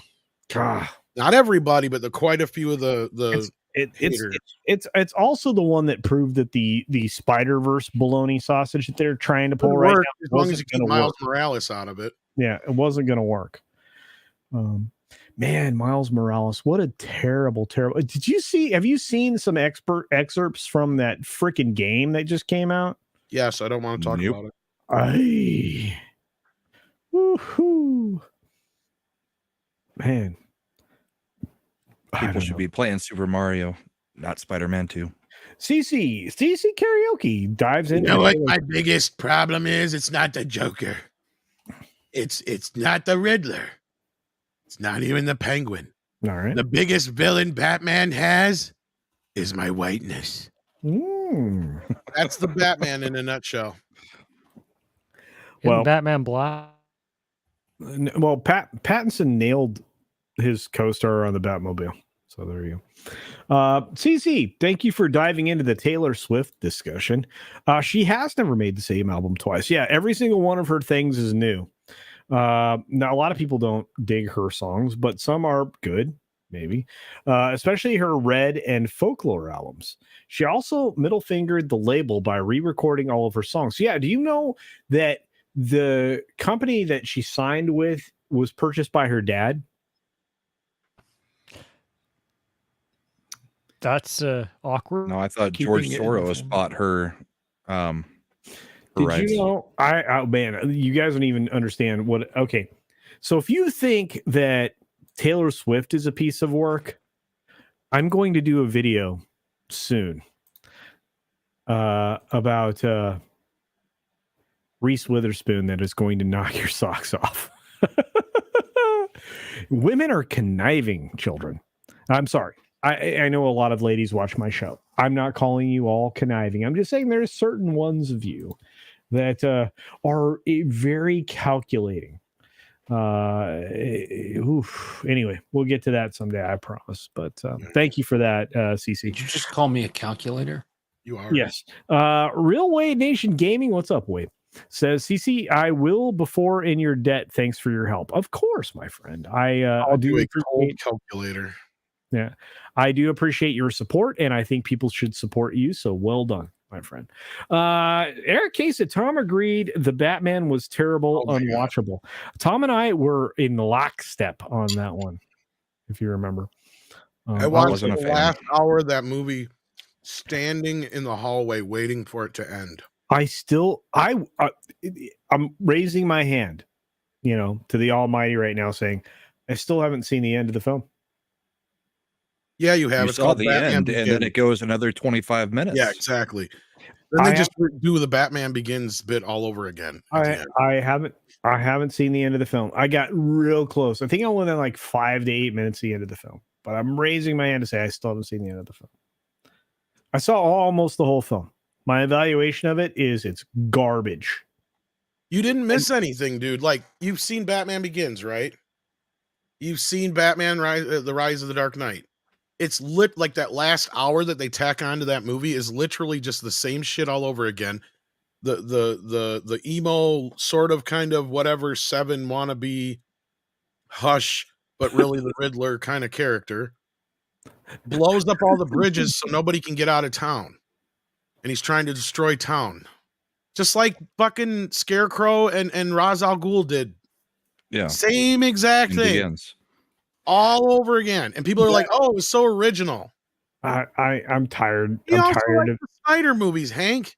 Ah, Not everybody, but quite a few of the haters. it's also the one that proved that the Spider-Verse bologna sausage that they're trying to Could pull right work now as long as you wasn't keep going to Miles work. Morales out of it. Yeah, it wasn't going to work. Man, Miles Morales, what a terrible. Have you seen some excerpts from that freaking game that just came out? Yes, I don't want to talk Nope. about it. Woohoo. Man. I People don't should know. be playing Super Mario, not Spider-Man 2. CC Karaoke dives You into know what my biggest problem is? It's not the Joker. It's not the Riddler. It's not even the Penguin. All right. The biggest villain Batman has is my whiteness. That's the Batman in a nutshell. Well, Well- Batman Black. Well, Pattinson nailed his co-star on the Batmobile. So there you go. CC, thank you for diving into the Taylor Swift discussion. She has never made the same album twice. Yeah, every single one of her things is new. Now, a lot of people don't dig her songs, but some are good, maybe. Especially her Red and Folklore albums. She also middle fingered the label by re-recording all of her songs. Yeah, do you know that the company that she signed with was purchased by her dad? That's awkward. No, I thought George Keeping it in the Soros family. bought her. her Did rights. you know? Oh man, you guys don't even understand what. Okay, so if you think that Taylor Swift is a piece of work, I'm going to do a video soon about Reese Witherspoon that is going to knock your socks off. Women are conniving children. I'm sorry. I know a lot of ladies watch my show. I'm not calling you all conniving. I'm just saying there's certain ones of you that are very calculating. Anyway, we'll get to that someday, I promise. But thank you for that, CC. Did you just call me a calculator? You are. Yes. Real Wade Nation Gaming, what's up, Wade? Says CC, I will before in your debt. Thanks for your help. Of course, my friend. I'll I do do a cold appreciate. calculator. Yeah. I do appreciate your support, and I think people should support you. So well done, my friend. Eric Case said Tom agreed the Batman was terrible, unwatchable. Tom and I were in lockstep on that one, if you remember. I watched the last hour of that movie standing in the hallway waiting for it to end. I'm raising my hand, to the Almighty right now, saying I still haven't seen the end of the film. Yeah, you have. You saw the end, and then it goes another 25 minutes. Yeah, exactly. Then they just do the Batman Begins bit all over again. I haven't seen the end of the film. I got real close. I think I went in like 5 to 8 minutes to the end of the film. But I'm raising my hand to say I still haven't seen the end of the film. I saw almost the whole film. My evaluation of it is it's garbage. You didn't miss anything, dude. Like, you've seen Batman Begins, right? You've seen Batman The Rise of the Dark Knight. It's lit like that last hour that they tack onto that movie is literally just the same shit all over again. The emo sort of kind of whatever Seven wannabe Hush, but really the Riddler kind of character blows up all the bridges so nobody can get out of town. And he's trying to destroy town. Just like fucking Scarecrow and Ra's al Ghul did. Yeah. Same exact thing. Begins. All over again. And people are like, oh, it was so original. I'm tired. You I'm also tired like of the Snyder movies, Hank.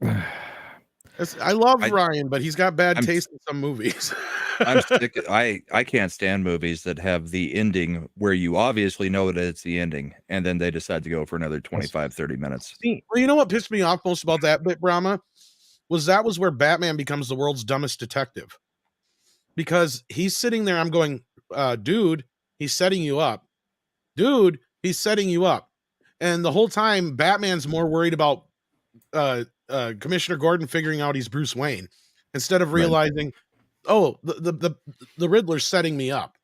I love Ryan, but he's got bad taste in some movies. I'm sick. I can't stand movies that have the ending where you obviously know that it's the ending, and then they decide to go for another 25, 30 minutes. Well, you know what pissed me off most about that bit, Brahma? That was where Batman becomes the world's dumbest detective. Because he's sitting there, I'm going, dude, he's setting you up. Dude, he's setting you up. And the whole time, Batman's more worried about Commissioner Gordon figuring out he's Bruce Wayne instead of realizing, oh, the Riddler's setting me up.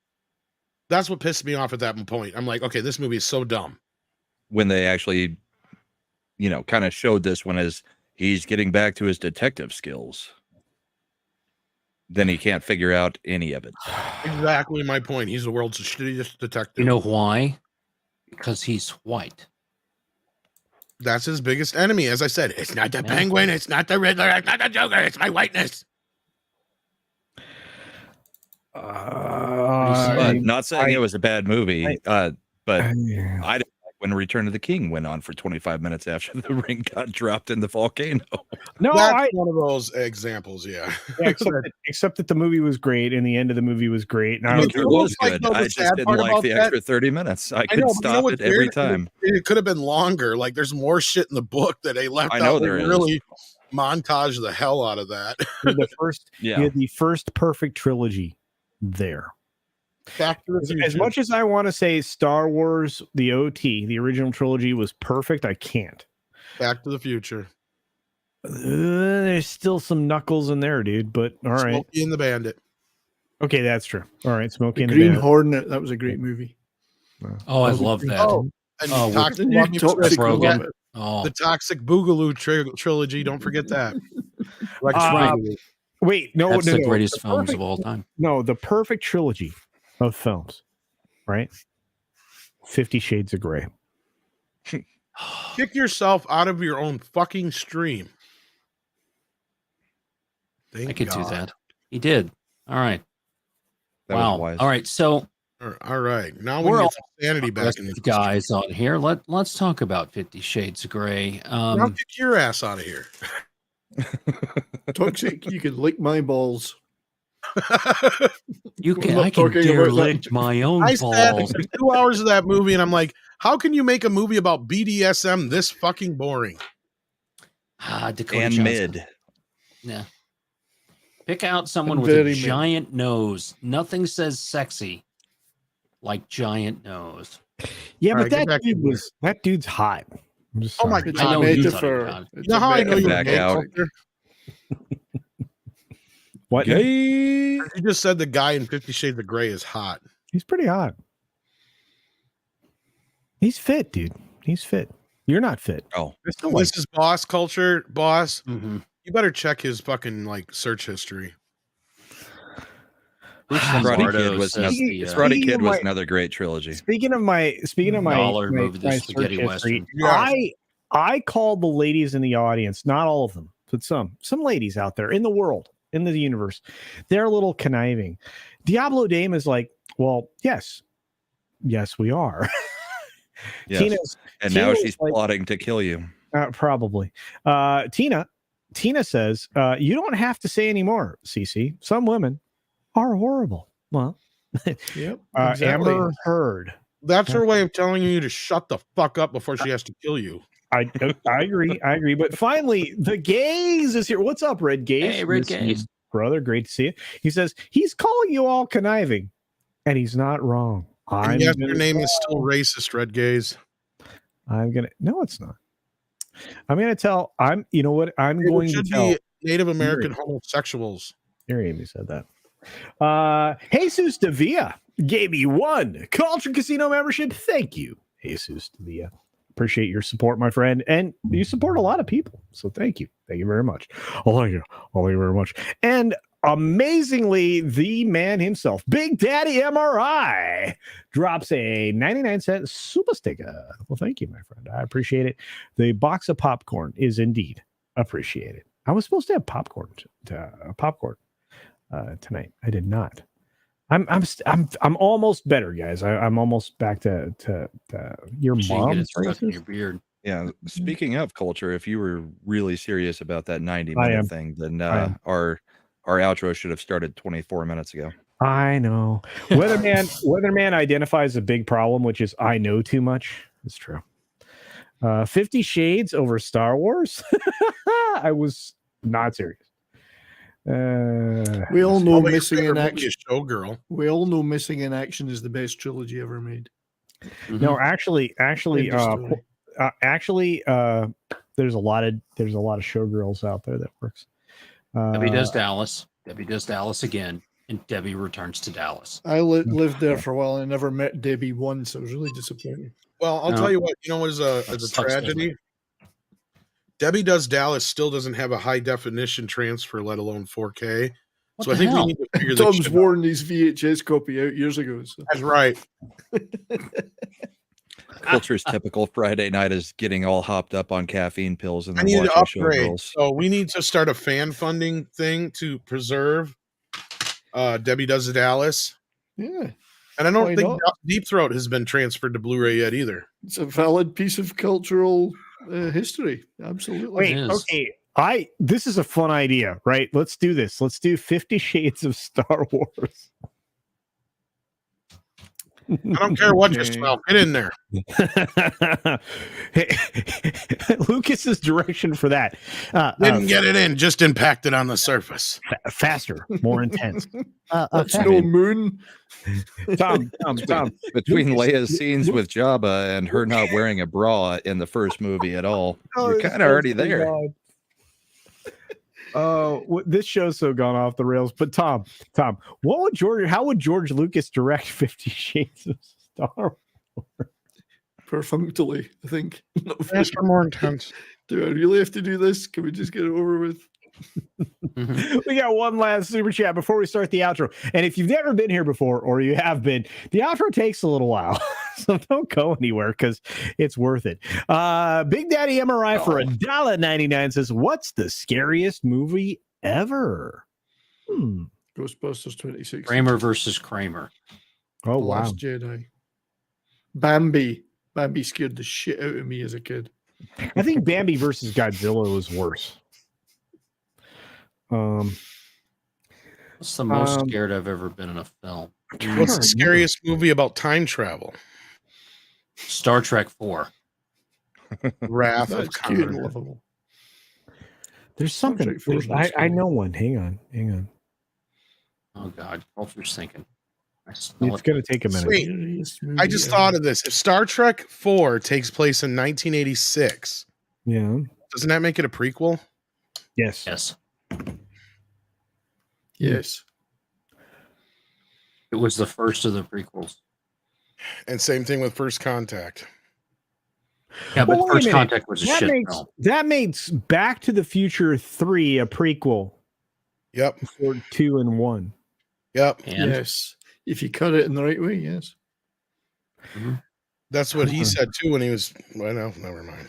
That's what pissed me off at that point. I'm like, okay, this movie is so dumb. When they actually, kind of showed this one as he's getting back to his detective skills, then he can't figure out any of it. Exactly my point. He's the world's shittiest detective. You know why? Because he's white. That's his biggest enemy. As I said, it's not the Penguin, it's not the Riddler, it's not the Joker, it's my whiteness. Not saying it was a bad movie, but I didn't like when Return of the King went on for 25 minutes after the ring got dropped in the volcano. No, that's one of those examples, yeah. Except that the movie was great and the end of the movie was great. And it was good. I just didn't like the extra 30 minutes. I could stop it every time. It could have been longer. Like, there's more shit in the book that they left out. There really montage the hell out of that. You had the first perfect trilogy there. As much as I want to say Star Wars, the OT, the original trilogy was perfect, I can't. Back to the Future. There's still some Knuckles in there, dude, but all right. Smokey and the Bandit. Okay, that's true. All right, Smokey and the Green Bandit. Hornet, that was a great movie. Oh, I love that. Oh, and the Toxic Boogaloo trilogy. Don't forget that. Wait, no, that's no, the no. greatest films of all time. No, the perfect trilogy of films, right? 50 Shades of Grey. Kick yourself out of your own fucking stream. I could do that. He did. All right. That wow. was wise. All right. So, all right. Now we we're get all some sanity back in the guys on here. Let's talk about 50 Shades of Grey. Now kick your ass out of here. Toxic, you can lick my balls. I can dare lick my own balls. Said 2 hours of that movie, and I'm like, how can you make a movie about BDSM this fucking boring? Dakota and Johnson. mid. Yeah. Pick out someone with a giant nose. Nothing says sexy like giant nose. Yeah, but that dude's hot. Oh my It's god! a metaphor. You know how I know you're back out. What? You just said the guy in 50 Shades of Grey is hot. He's pretty hot. He's fit, dude. He's fit. You're not fit. Oh, this is boss culture, boss. Mm-hmm. You better check his fucking search history. Karate Kid Lombardo was says another, the, Karate Kid was my- another great trilogy. Speaking of my Dollar my, movie, the my spaghetti search history, western. Yes. I called the ladies in the audience, not all of them, but some ladies out there in the world, in the universe. They're a little conniving. Diablo Dame is like, well, yes, we are. Yes. Now Tina's she's like, plotting to kill you. probably. Tina says, you don't have to say anymore, Cece. Some women are horrible. Well, Yep. Exactly. Amber Heard. That's her way of telling you to shut the fuck up before she has to kill you. I agree. But finally, the Gaze is here. What's up, Red Gaze? Hey, Red This is Gaze. brother, great to see you. He says he's calling you all conniving, and he's not wrong. And yes, your name is still racist, Red Gaze. No, it's not. I'm gonna tell. You know what? I'm It going to should tell. be Native American homosexuals. Here, Amy said that. Jesus Davia gave me 1 Culture Casino membership. Thank you, Jesus Davia. Appreciate your support, my friend, and you support a lot of people. So thank you very much. Oh, thank you very much. And amazingly, the man himself, Big Daddy MRI, drops a 99-cent super sticker. Well, thank you, my friend. I appreciate it. The box of popcorn is indeed appreciated. I was supposed to have popcorn tonight. I did not. I'm almost better, guys. I'm almost back to your Shane, get mom's it stuck in races. your beard. Yeah. Speaking of culture, if you were really serious about that 90 I am. minute thing, then our outro should have started 24 minutes ago. I know. Weatherman identifies a big problem, which is I know too much. It's true. 50 Shades over Star Wars. I was not serious. We all know Probably your Missing in favorite movie Action. is Showgirl. We all know Missing in Action is the best trilogy ever made. No, actually, End of story. there's a lot of showgirls out there that works. Debbie does Dallas. Debbie does Dallas again, and Debbie returns to Dallas. I lived there for a while. I never met Debbie once. I was really disappointed. Well, I'll No. tell you what. You know what is a sucks, tragedy? Debbie Does Dallas still doesn't have a high definition transfer, let alone 4K. What So I the think hell? we need to figure this Tom's shit out. worn his VHS copy out years ago. So. That's right. Culture's typical Friday night is getting all hopped up on caffeine pills and I then need to watching upgrade. Showgirls. So we need to start a fan funding thing to preserve Debbie Does Dallas. Yeah, And I don't Why think not? Deep Throat has been transferred to Blu-ray yet either. it's a valid piece of cultural history. Absolutely. Wait, It is. okay. This is a fun idea, right? Let's do this. Let's do 50 Shades of Star Wars. I don't care what you smell. Get in there. Hey, Lucas's direction for that. Didn't get it in, just impacted on the surface. Faster, more intense. That's faster. no moon. Tom. Between Lucas, Leia's scenes with Jabba and her not wearing a bra in the first movie at all, Oh, you're it's kind of already so there. God. Oh, this show's so gone off the rails. But Tom, how would George Lucas direct 50 Shades of Star Wars? Perfunctorily, I think. Faster, more intense. Do I really have to do this? Can we just get it over with? We got one last super chat before we start the outro. And if you've never been here before, or you have been, the outro takes a little while. So don't go anywhere because it's worth it. Big Daddy MRI for $1.99 says, what's the scariest movie ever? Ghostbusters 26. Kramer versus Kramer. Oh, The wow. Last Jedi. Bambi. Bambi scared the shit out of me as a kid. I think Bambi versus Godzilla was worse. What's the most Um, scared I've ever been in a film? What's the scariest movie about time travel? Star Trek 4. Wrath of That's cute and Khan. lovable. There's something. Trek 4 is not I scary. know one. Hang on. Oh God, Culture's thinking. I smell It's it. going to take a minute. Wait, Scariest movie I just ever. thought of this. If Star Trek 4 takes place in 1986, Yeah. doesn't that make it a prequel? Yes. Yes, Yes. it was the first of the prequels. And same thing with First Contact. Yeah, but Well, wait a First minute. Contact was a shit film. That makes Back to the Future 3 a prequel Yep. for 2 and 1. Yep. And Yes. If you cut it in the right way, yes. That's what he said too when he was. Well, no, never mind.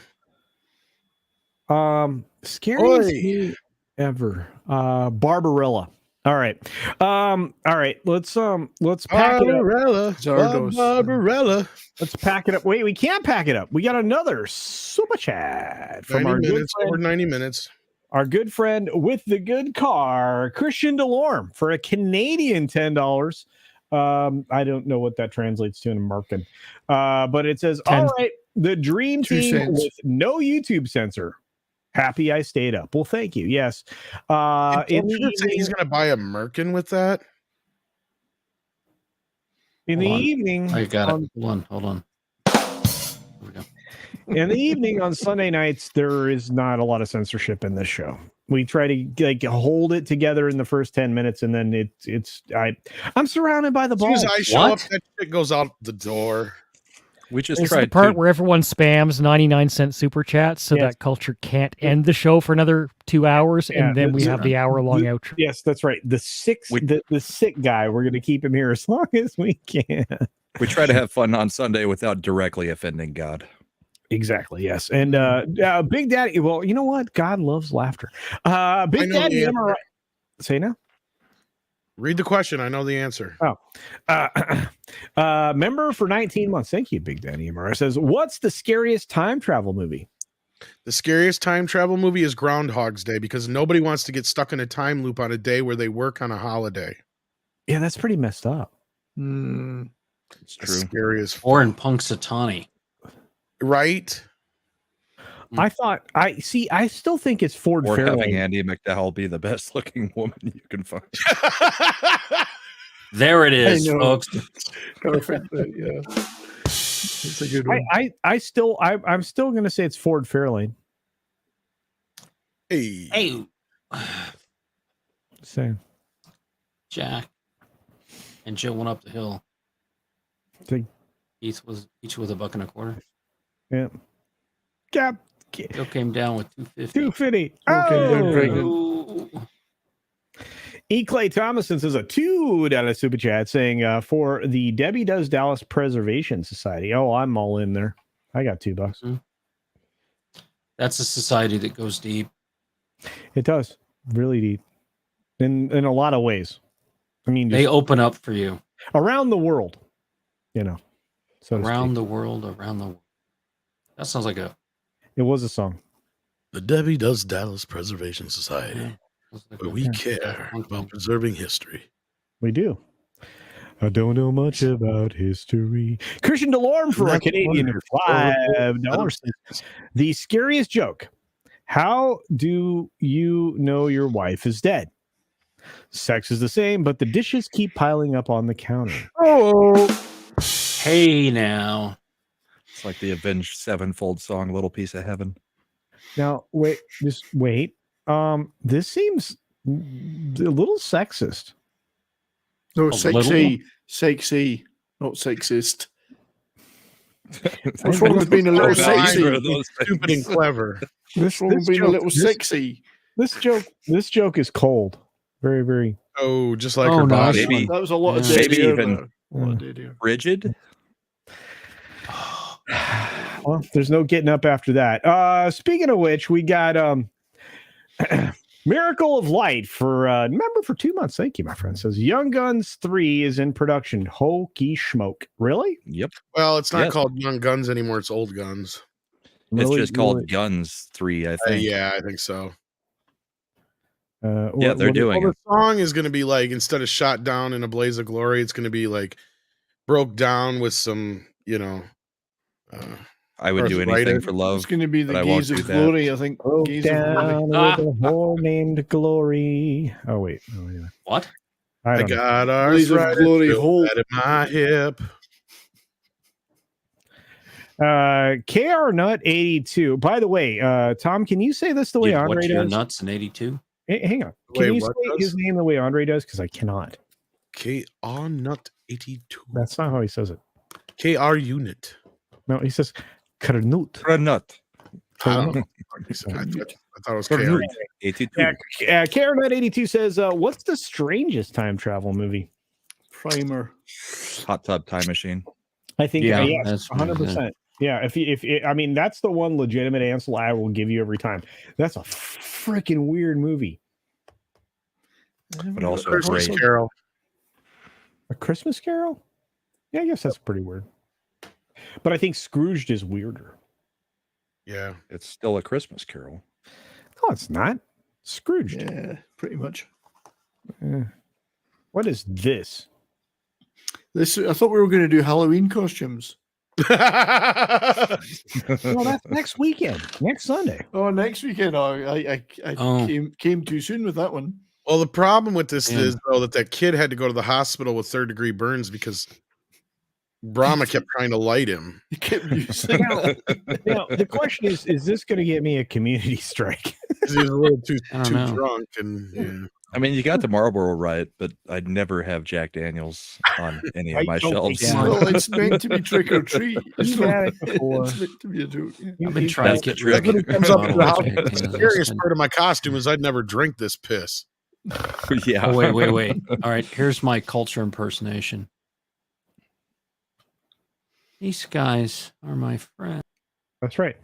Scariest Oi. movie ever. Barbarella. All right. All right. Let's pack it up. Barbarella. Zardos. Barbarella. Let's pack it up. Wait, we can't pack it up. We got another super chat from 90 our good minutes. friend, Over 90 minutes. our good friend with the good car, Christian Delorme, for a Canadian $10. I don't know what that translates to in American, but it says, 10. all right, the dream 2 team cents. with no YouTube censor. Happy I stayed up. Well, thank you. Yes. Did Culture say he's going to buy a Merkin with that? In the Hold on. evening, I got it. Hold on. There we go. in the evening on Sunday nights, there is not a lot of censorship in this show. We try to like hold it together in the first 10 minutes, and then I'm surrounded by the As soon balls. as I show What? up, that shit goes out the door. We just This is the tried part to. where everyone spams 99-cent super chats so Yes. that Culture can't end the show for another 2 hours, Yeah, and then we that's have the hour-long the- outro. Yes, that's right. The sick guy. We're going to keep him here as long as we can. We try to have fun on Sunday without directly offending God. Exactly. Yes. And Big Daddy. Well, you know what? God loves laughter. Big I know Daddy. the MRI. Say now. Read the question. I know the answer. Member for 19 months. Thank you, Big Daddy MRI. Says, what's the scariest time travel movie? The scariest time travel movie is Groundhog's Day because nobody wants to get stuck in a time loop on a day where they work on a holiday. Yeah, that's pretty messed up. Mm, It's That's true. scary as fuck. Or in Punxsutawney. Right? I still think it's Ford Or having Fairlane. Andy McDowell be the best looking woman you can find. There it is, I know. folks. perfect. Yeah. It's a good one. I'm still going to say it's Ford Fairlane. Hey. Hey, Same. Jack and Joe went up the hill. Think- Each with $1.25. Yeah. Cap. Joe came down with 250. 250. Okay, down pregnant. Ooh. E. Clay Thomason says a $2 super chat saying for the Debbie Does Dallas Preservation Society. Oh, I'm all in there. I got $2. That's a society that goes deep. It does really deep in a lot of ways. I mean, They just open up for you around the world, you know. So to around speak. the world, around the world. That sounds like a It was a song. The Debbie Does Dallas Preservation Society, where we care about preserving history. We do. I don't know much about history. Christian Delorme for a That's Canadian wonderful. $5. The scariest joke. How do you know your wife is dead? Sex is the same, but the dishes keep piling up on the counter. Oh, hey now. It's like the Avenged Sevenfold song, Little Piece of Heaven. Now, just wait. This seems a little sexist. No, A sexy, not sexist. What's wrong with being a little There's no sexy? either of those stupid and clever. What's wrong with being a little sexy? This joke is cold. Very, very. Oh, just like Oh, her no, body. maybe- That was a lot of Yeah. dead Maybe air even- there. A lot of dead air. Rigid? Well, there's no getting up after that. Speaking of which, we got Miracle of Light for member for 2 months. Thank you, my friend. Says Young Guns 3 is in production. Hokey schmoke. Really? Yep. Well, it's not Yes. called Young Guns anymore. It's Old Guns. Really? It's just called Really? Guns 3, I think. Yeah, I think so. Yeah, they're doing Well, it. the song is going to be like, instead of shot down in a blaze of glory, it's going to be like broke down with some, I would do Arthritis. anything for love. It's going to be the but I won't gaze of do that. glory, I think. Broke Gaze of glory. down with a whore named Glory. Oh, wait. Oh, wait. What? I don't know. got Blaze of arthritis glory real hole. bad in my hip. KR Nut 82. By the way, Tom, can you say this the way You'd Andre watch your does? nuts in 82? Hang on. Wait, Can you what say does? his name the way Andre does? Because I cannot. KR Nut 82. That's not how he says it. KR Unit. No, he says Karnut. Nut. I don't know. I thought it was KR. Karnut. 82. Yeah, KR Nut 82 says, what's the strangest time travel movie? Primer. Hot Tub Time Machine. I think Yeah, yes, that's 100%. Yeah, I mean, that's the one legitimate answer I will give you every time. That's a freaking weird movie. But also Christmas great. Carol. A Christmas Carol? Yeah, I guess that's pretty weird. But I think Scrooged is weirder. Yeah. It's still a Christmas Carol. No, it's not. Scrooged. Yeah, pretty much. What is this? I thought we were going to do Halloween costumes. Well, that's next weekend, next Sunday. Oh, next weekend. Oh, I came too soon with that one. Well, the problem with this is though that kid had to go to the hospital with 3rd-degree burns because Brahma kept trying to light him. He kept using the question is this going to get me a community strike? He was a little too know. drunk, and I mean, you got the Marlboro right, but I'd never have Jack Daniels on any of my I don't shelves. think Well, it's meant to be trick or treat. You've had it before. It's meant to be a joke. I've been trying That's to the get rid trick. of Somebody comes up to the house. Jack The Daniels. scariest part of my costume is I'd never drink this piss. Yeah. Oh, wait. All right, here's my culture impersonation. These guys are my friends. That's right.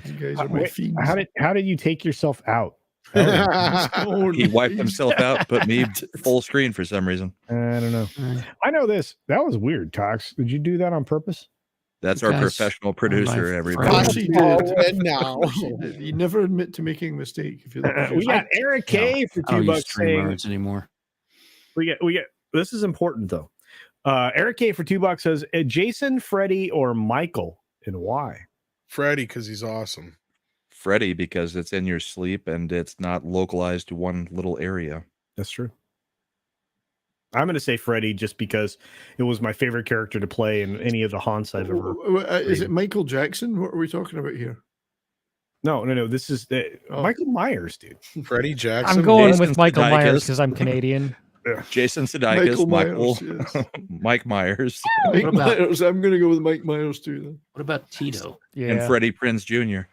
You guys are my Wait, fiends. how did you take yourself out? He wiped himself out, put me full screen for some reason. I don't know. Right. I know this. That was weird, Tox. Did you do that on purpose? That's You our guys professional are producer, my everybody. friends. Of course he did. Oh, and now. Of course he did. You never admit to making a mistake. If you We got Eric K for I don't use $2 stream saying words anymore. we get this is important though. Eric K for $2 says Jason, Freddy, or Michael, and why? Freddy, because he's awesome. Freddy, because it's in your sleep and it's not localized to one little area. That's true. I'm going to say Freddy just because it was my favorite character to play in any of the haunts I've ever. Is it Michael Jackson? What are we talking about here? No. This is Michael Myers, dude. Freddie Jackson. I'm going Jason with Michael Myers Sudeikis. because I'm Canadian. Jason Sudeikis, Michael Michael, Myers, yes. Mike Myers, Mike What about- Myers. I'm going to go with Mike Myers too. Then. What about Tito? Yeah. and Freddie Prinze Jr.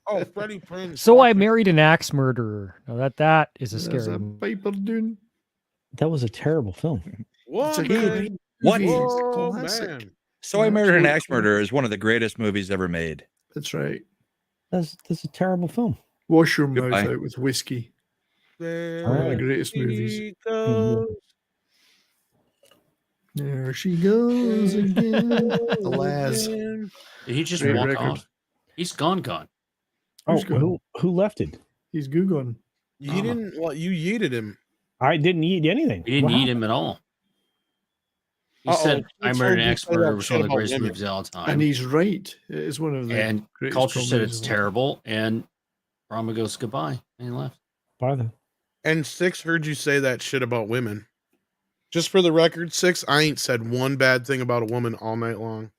Oh, Freddie Prinze. So I married an axe murderer. Now that is a There's scary. a Piper Dune. That was a terrible film. Whoa, It's a man. good What? movie. It's a Whoa, classic. man. So I Married an Absolutely. Axe Murderer is one of the greatest movies ever made. That's right. That's a terrible film. Wash your mouth Goodbye. out with whiskey. There One of the greatest movies. she goes. There she goes again. The Laz. Did he just Great walk record. off? He's gone. Oh, Who's gone? who left it? He's Gugon. You didn't. Well, you yeeted him. I didn't eat anything. We didn't Wow. eat him at all. He Uh-oh. said, Who I told Married you an to Axe say that Murderer was shit one of the about greatest women? movies of all time. And he's right. It is one of the And greatest culture said comedies it's of all time. terrible, and Brahma goes goodbye, and he left. Bye then. And Six heard you say that shit about women. Just for the record, Six, I ain't said one bad thing about a woman all night long.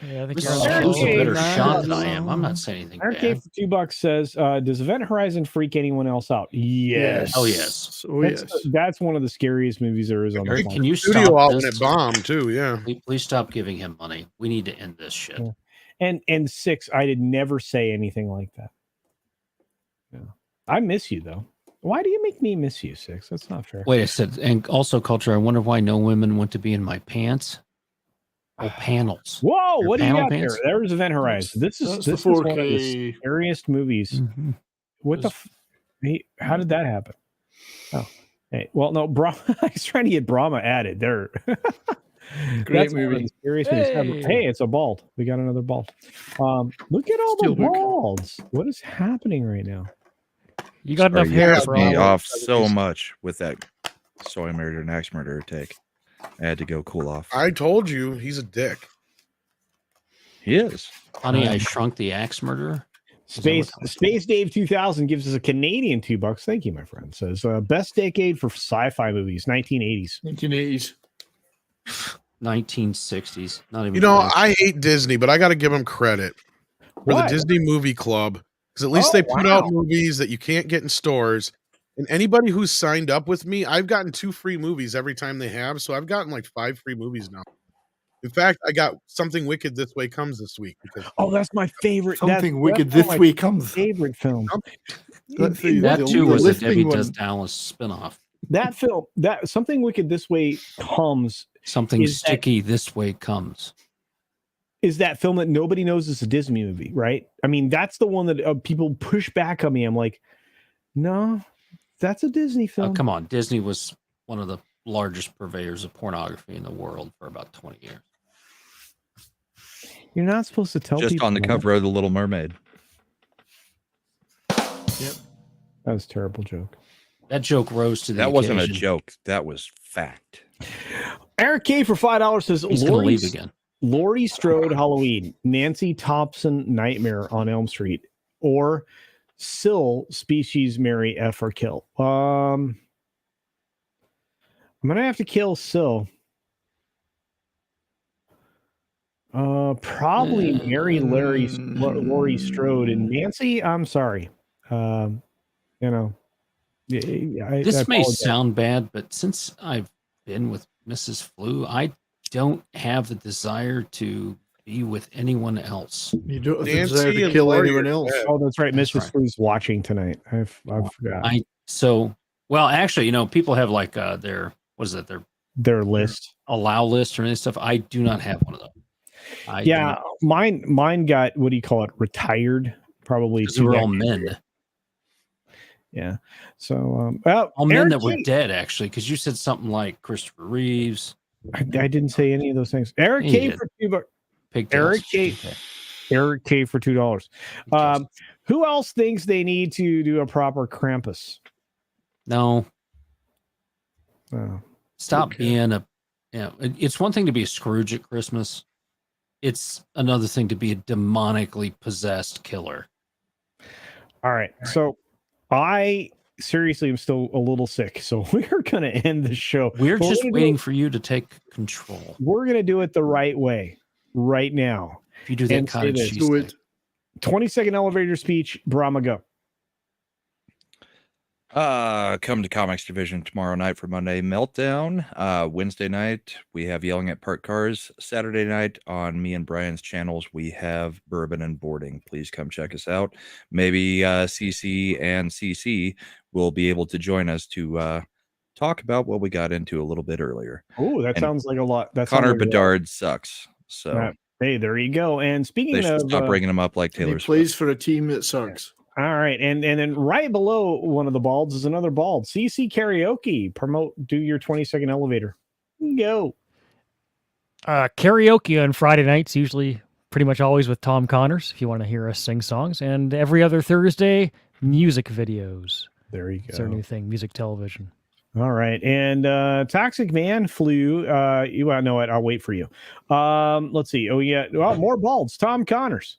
Yeah, I think This you're is on the who's a show. better man. shot than I am. I'm not saying anything RK bad. for $2 says, does Event Horizon freak anyone else out? Yes. Oh, yes. Oh, That's, yes. that's one of the scariest movies there is on the Eric, planet. can you Studio stop out when this? it bombed too. Yeah. Please stop giving him money. We need to end this shit. Yeah. And Six, I did never say anything like that. Yeah. I miss you though. Why do you make me miss you, Six? That's not fair. Wait, I said, and also culture. I wonder why no women want to be in my pants. Oh, panels. Whoa, Your what do you panel got pants? there? There's Event Horizon. This That's is the one of 4K. the scariest movies. Mhm. What the? How did that happen? Oh, hey, well, no, I was trying to get Brahma added there. Great One of movie. the scariest movies ever. Hey. Hey, it's a bald. We got another bald. Look at all the Steelbook. balds. What is happening right now? You got enough Sorry, hair you for pissed me all. off so much with that So I Married an Axe Murderer take. I had to go cool off. I told you he's a dick. He is. Honey, I Shrunk the Axe Murderer. Space Dave 2000 gives us a Canadian $2. Thank you, my friend. Says best decade for sci-fi movies, 1980s. 1980s. 1960s. Not even. You know, close. I hate Disney, but I got to give them credit for What? the Disney Movie Club because at least they put out movies that you can't get in stores. And anybody who's signed up with me, I've gotten 2 free movies every time they have. So I've gotten like 5 free movies now. In fact, I got Something Wicked This Way Comes this week because Oh, that's my favorite. Something wicked that's one of this my way comes. favorite film. that too was a Debbie Does Dallas spinoff. that film, that Something Wicked This Way Comes, Something is that- sticky this way comes. is that film that nobody knows is a Disney movie, right? I mean, that's the one that people push back on me. I'm like, no, that's a Disney film. Come on, Disney was one of the largest purveyors of pornography in the world for about 20 years. You're not supposed to tell Just people on the that. cover of The Little Mermaid. Yep. That was a terrible joke. That joke rose to the That wasn't a occasion. joke. That was fact. Eric K for $5 says He's going to leave again. Laurie Strode Halloween, Nancy Thompson Nightmare on Elm Street, or Syl Species Marry F or Kill. I'm gonna have to kill Syl. Probably marry Laurie Strode and Nancy. I'm sorry. You know, This I may apologize. sound bad, but since I've been with Mrs. Flu, I don't have the desire to be with anyone else. You don't have the Nancy desire to and kill Laurie anyone are else. dead. Oh, that's right. That's Mrs. right. Flu's watching tonight. I forgot Well, actually, people have like their their list. allow list or any stuff. I do not have one of those. I do Yeah, not, mine got, what do you call it? Retired. Probably 'cause they were all decades men. ago. Yeah. So, well, All men Eric that were K- dead, actually, because you said something like Christopher Reeves, I didn't say any of those things. Eric Yeah, K you did. for $2. Pigtails. Eric K. Eric K for $2. Who else thinks they need to do a proper Krampus? No, Oh. stop being a. It's one thing to be a Scrooge at Christmas. It's another thing to be a demonically possessed killer. All right. So I seriously am still a little sick. So we're going to end the show. We're But just gonna do waiting it- for you to take control. We're going to do it the right way right now. If you do that And say cottage this. cheese Do thing. it. 20-second elevator speech. Brahma, go. Come to Comics Division tomorrow night for Monday Meltdown. Wednesday night, we have Yelling at Parked Cars. Saturday night on me and Brian's channels, we have Bourbon and Boarding. Please come check us out. Maybe CC and CC will be able to join us to talk about what we got into a little bit earlier. Oh, that And sounds like a lot. That Connor sounds like a lot. Bedard sucks. So Hey, there you go. And speaking they should of stop bringing him up like And he Taylor plays Swift. for a team that sucks. all right, and then right below one of the balds is another bald. CC Karaoke. Do your 20-second elevator. Go. Karaoke on Friday nights, usually pretty much always with Tom Connors, if you want to hear us sing songs. And every other Thursday, music videos. There you It's our go. new thing, music television. All right. And Toxic Man Flu. You want to know what? I'll wait for you. Let's see. Oh, yeah. Well, more balds. Tom Connors.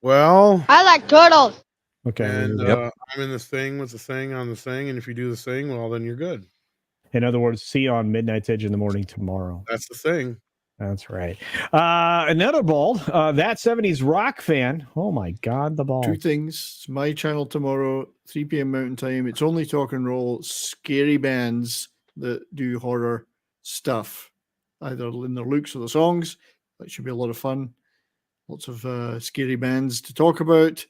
Well, I like turtles. Okay. and Yep. I'm in this thing with the thing on the thing, and if you do the thing, well, then you're good. In other words, see you on Midnight's Edge in the morning tomorrow. That's the thing. That's right. Another bald. That 70s rock fan. Oh, my God. The ball. Two things. It's my channel tomorrow, 3 p.m. Mountain Time. It's only talk and roll, scary bands that do horror stuff, either in their looks or the songs. That should be a lot of fun. Lots of scary bands to talk about.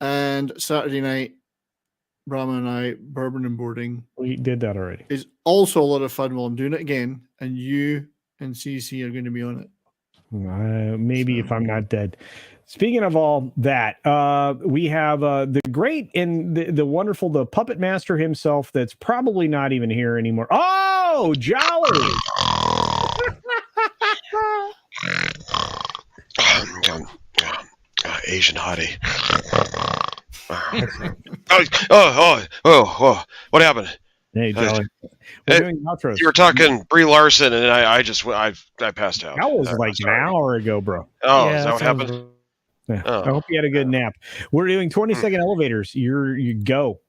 And Saturday night, Brahma and I, Bourbon and Boarding, We did that already. is also a lot of fun. Well, I'm doing it again, and you and CC are going to be on it. Maybe if I'm not dead. Speaking of all that, we have the great and the wonderful, the puppet master himself that's probably not even here anymore. Oh, Jolly! Asian hottie. What happened? Hey, Jolly. We're Hey, doing outros. You were talking Brie Larson, and I passed out. That was like an sorry. hour ago, bro. Oh, Yeah, is that what sounds happened? Yeah. Oh. I hope you had a good nap. We're doing 20-second elevators. You go.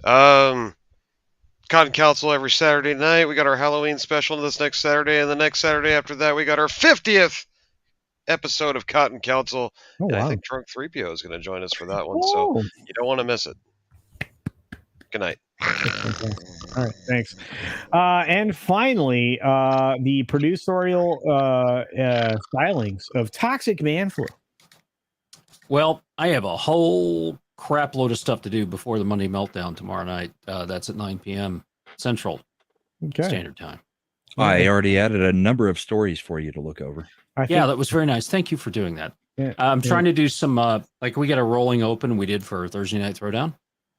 Cotton Council every Saturday night. We got our Halloween special this next Saturday, and the next Saturday after that, we got our 50th episode of Cotton Council. Oh, And I wow. think Drunk 3PO is going to join us for that one, so Oh. you don't want to miss it. Good night. All right, thanks. And finally, the producerial stylings of Toxic Man Flu. Well, I have a whole crap load of stuff to do before the Monday Meltdown tomorrow night. That's at 9 p.m. Central Standard Time. I already added a number of stories for you to look over. That was very nice. Thank you for doing that. Yeah, I'm trying to do some, like we got a rolling open we did for Thursday Night Throwdown.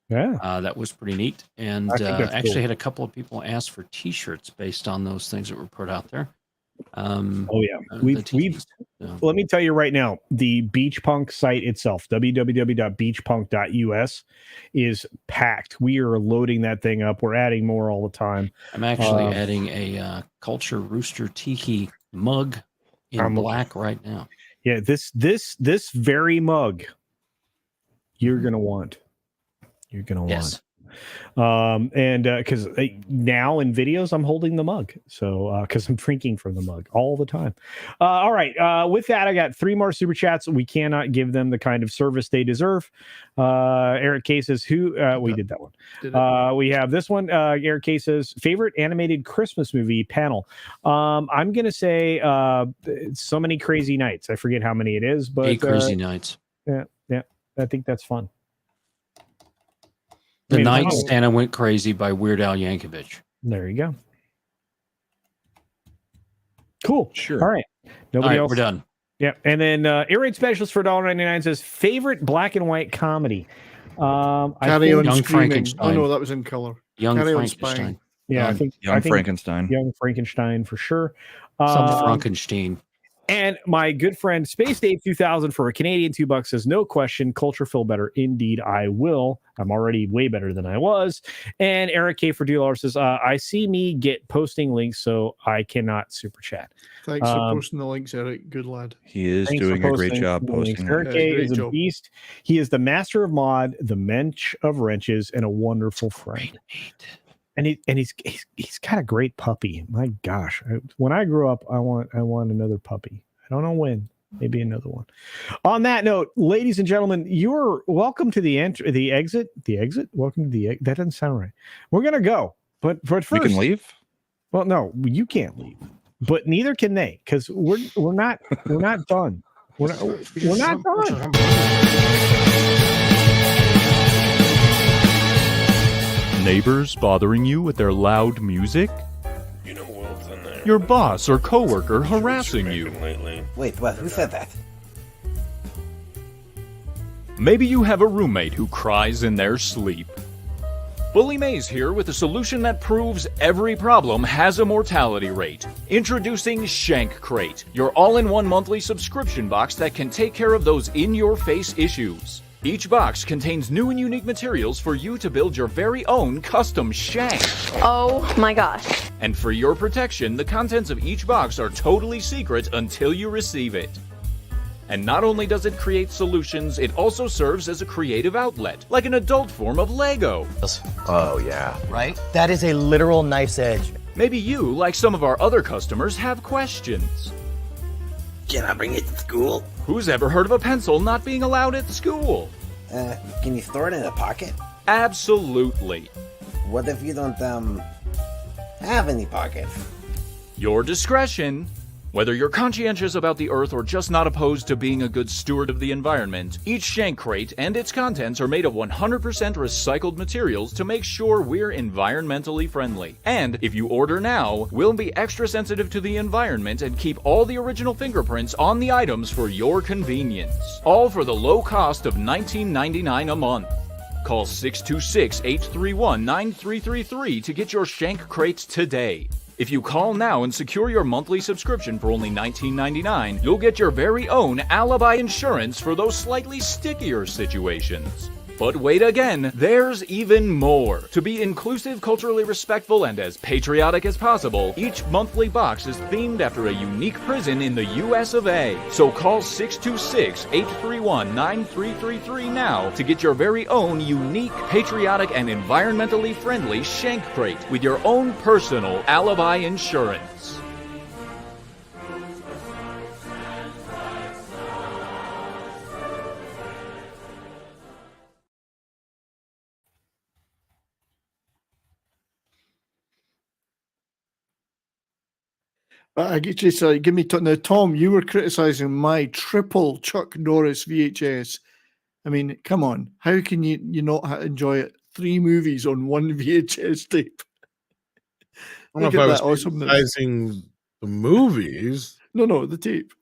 Yeah. That was pretty neat. And actually had a couple of people ask for T-shirts based on those things that were put out there. Let me tell you right now, the Beach Punk site itself, www.beachpunk.us, is packed. We are loading that thing up. We're adding more all the time. I'm actually adding a Culture Rooster Tiki mug in black right now. Yeah, this very mug you're gonna want. You're gonna want. And because now in videos I'm holding the mug, so because I'm drinking from the mug all the time. All right, with that I got 3 more super chats. We cannot give them the kind of service they deserve. Eric K says we did that one. We have this one. Eric K says favorite animated Christmas movie panel. I'm gonna say So Many Crazy Nights. I forget how many it is, but 8 Crazy Nights. Yeah, I think that's fun. The Night Santa Went Crazy by Weird Al Yankovic. There you go. Cool. Sure. All right. Nobody else. We're done. Yeah. And then Air Raid Specialist for $1.99 says favorite black and white comedy. Carry On Young Screaming. Frankenstein. Oh no, that was in color. Young Carry On Frankenstein. Spying. Yeah, I think Frankenstein. Young Frankenstein for sure. Frankenstein. And my good friend Space Dave 2000 for a Canadian $2 says, no question, culture feel better. Indeed, I will. I'm already way better than I was. And Eric K for $2 says, I see me get posting links, so I cannot super chat. Thanks for posting the links, Eric. Good lad. He is doing a great job posting. Eric K is a beast. He is the master of mod, the mensch of wrenches, and a wonderful friend. And he's got a great puppy. My gosh, when I grow up, I want another puppy. I don't know when. Maybe another one. On that note, ladies and gentlemen, you're welcome to the exit. The exit. Welcome to the. That doesn't sound right. We're gonna go, but first, you can leave. Well, no, you can't leave, but neither can they, because we're not done. We're not done. Neighbors bothering you with their loud music? Your boss or coworker harassing you? Wait, what? Who said that? Maybe you have a roommate who cries in their sleep. Bully Mays here with a solution that proves every problem has a mortality rate. Introducing Shank Crate, your all-in-one monthly subscription box that can take care of those in-your-face issues. Each box contains new and unique materials for you to build your very own custom shank. Oh my gosh. And for your protection, the contents of each box are totally secret until you receive it. And not only does it create solutions, it also serves as a creative outlet, like an adult form of Lego. Oh yeah. Right? That is a literal knife's edge. Maybe you, like some of our other customers, have questions. Can I bring it to school? Who's ever heard of a pencil not being allowed at school? Can you store it in a pocket? Absolutely. What if you don't, have any pockets? Your discretion. Whether you're conscientious about the earth or just not opposed to being a good steward of the environment, each Shank Crate and its contents are made of 100% recycled materials to make sure we're environmentally friendly. And if you order now, we'll be extra sensitive to the environment and keep all the original fingerprints on the items for your convenience. All for the low cost of $19.99 a month. Call 626-831-9333 to get your Shank Crates today. If you call now and secure your monthly subscription for only $19.99, you'll get your very own alibi insurance for those slightly stickier situations. But wait again, there's even more. To be inclusive, culturally respectful, and as patriotic as possible, each monthly box is themed after a unique prison in the US of A. So call 626-831-9333 now to get your very own unique, patriotic, and environmentally friendly Shank Crate with your own personal alibi insurance. I get you. Give me now, Tom. You were criticizing my triple Chuck Norris VHS I mean, come on. How can you not enjoy it? 3 movies on 1 VHS tape. I don't know if I was criticizing the movies. No, the tape.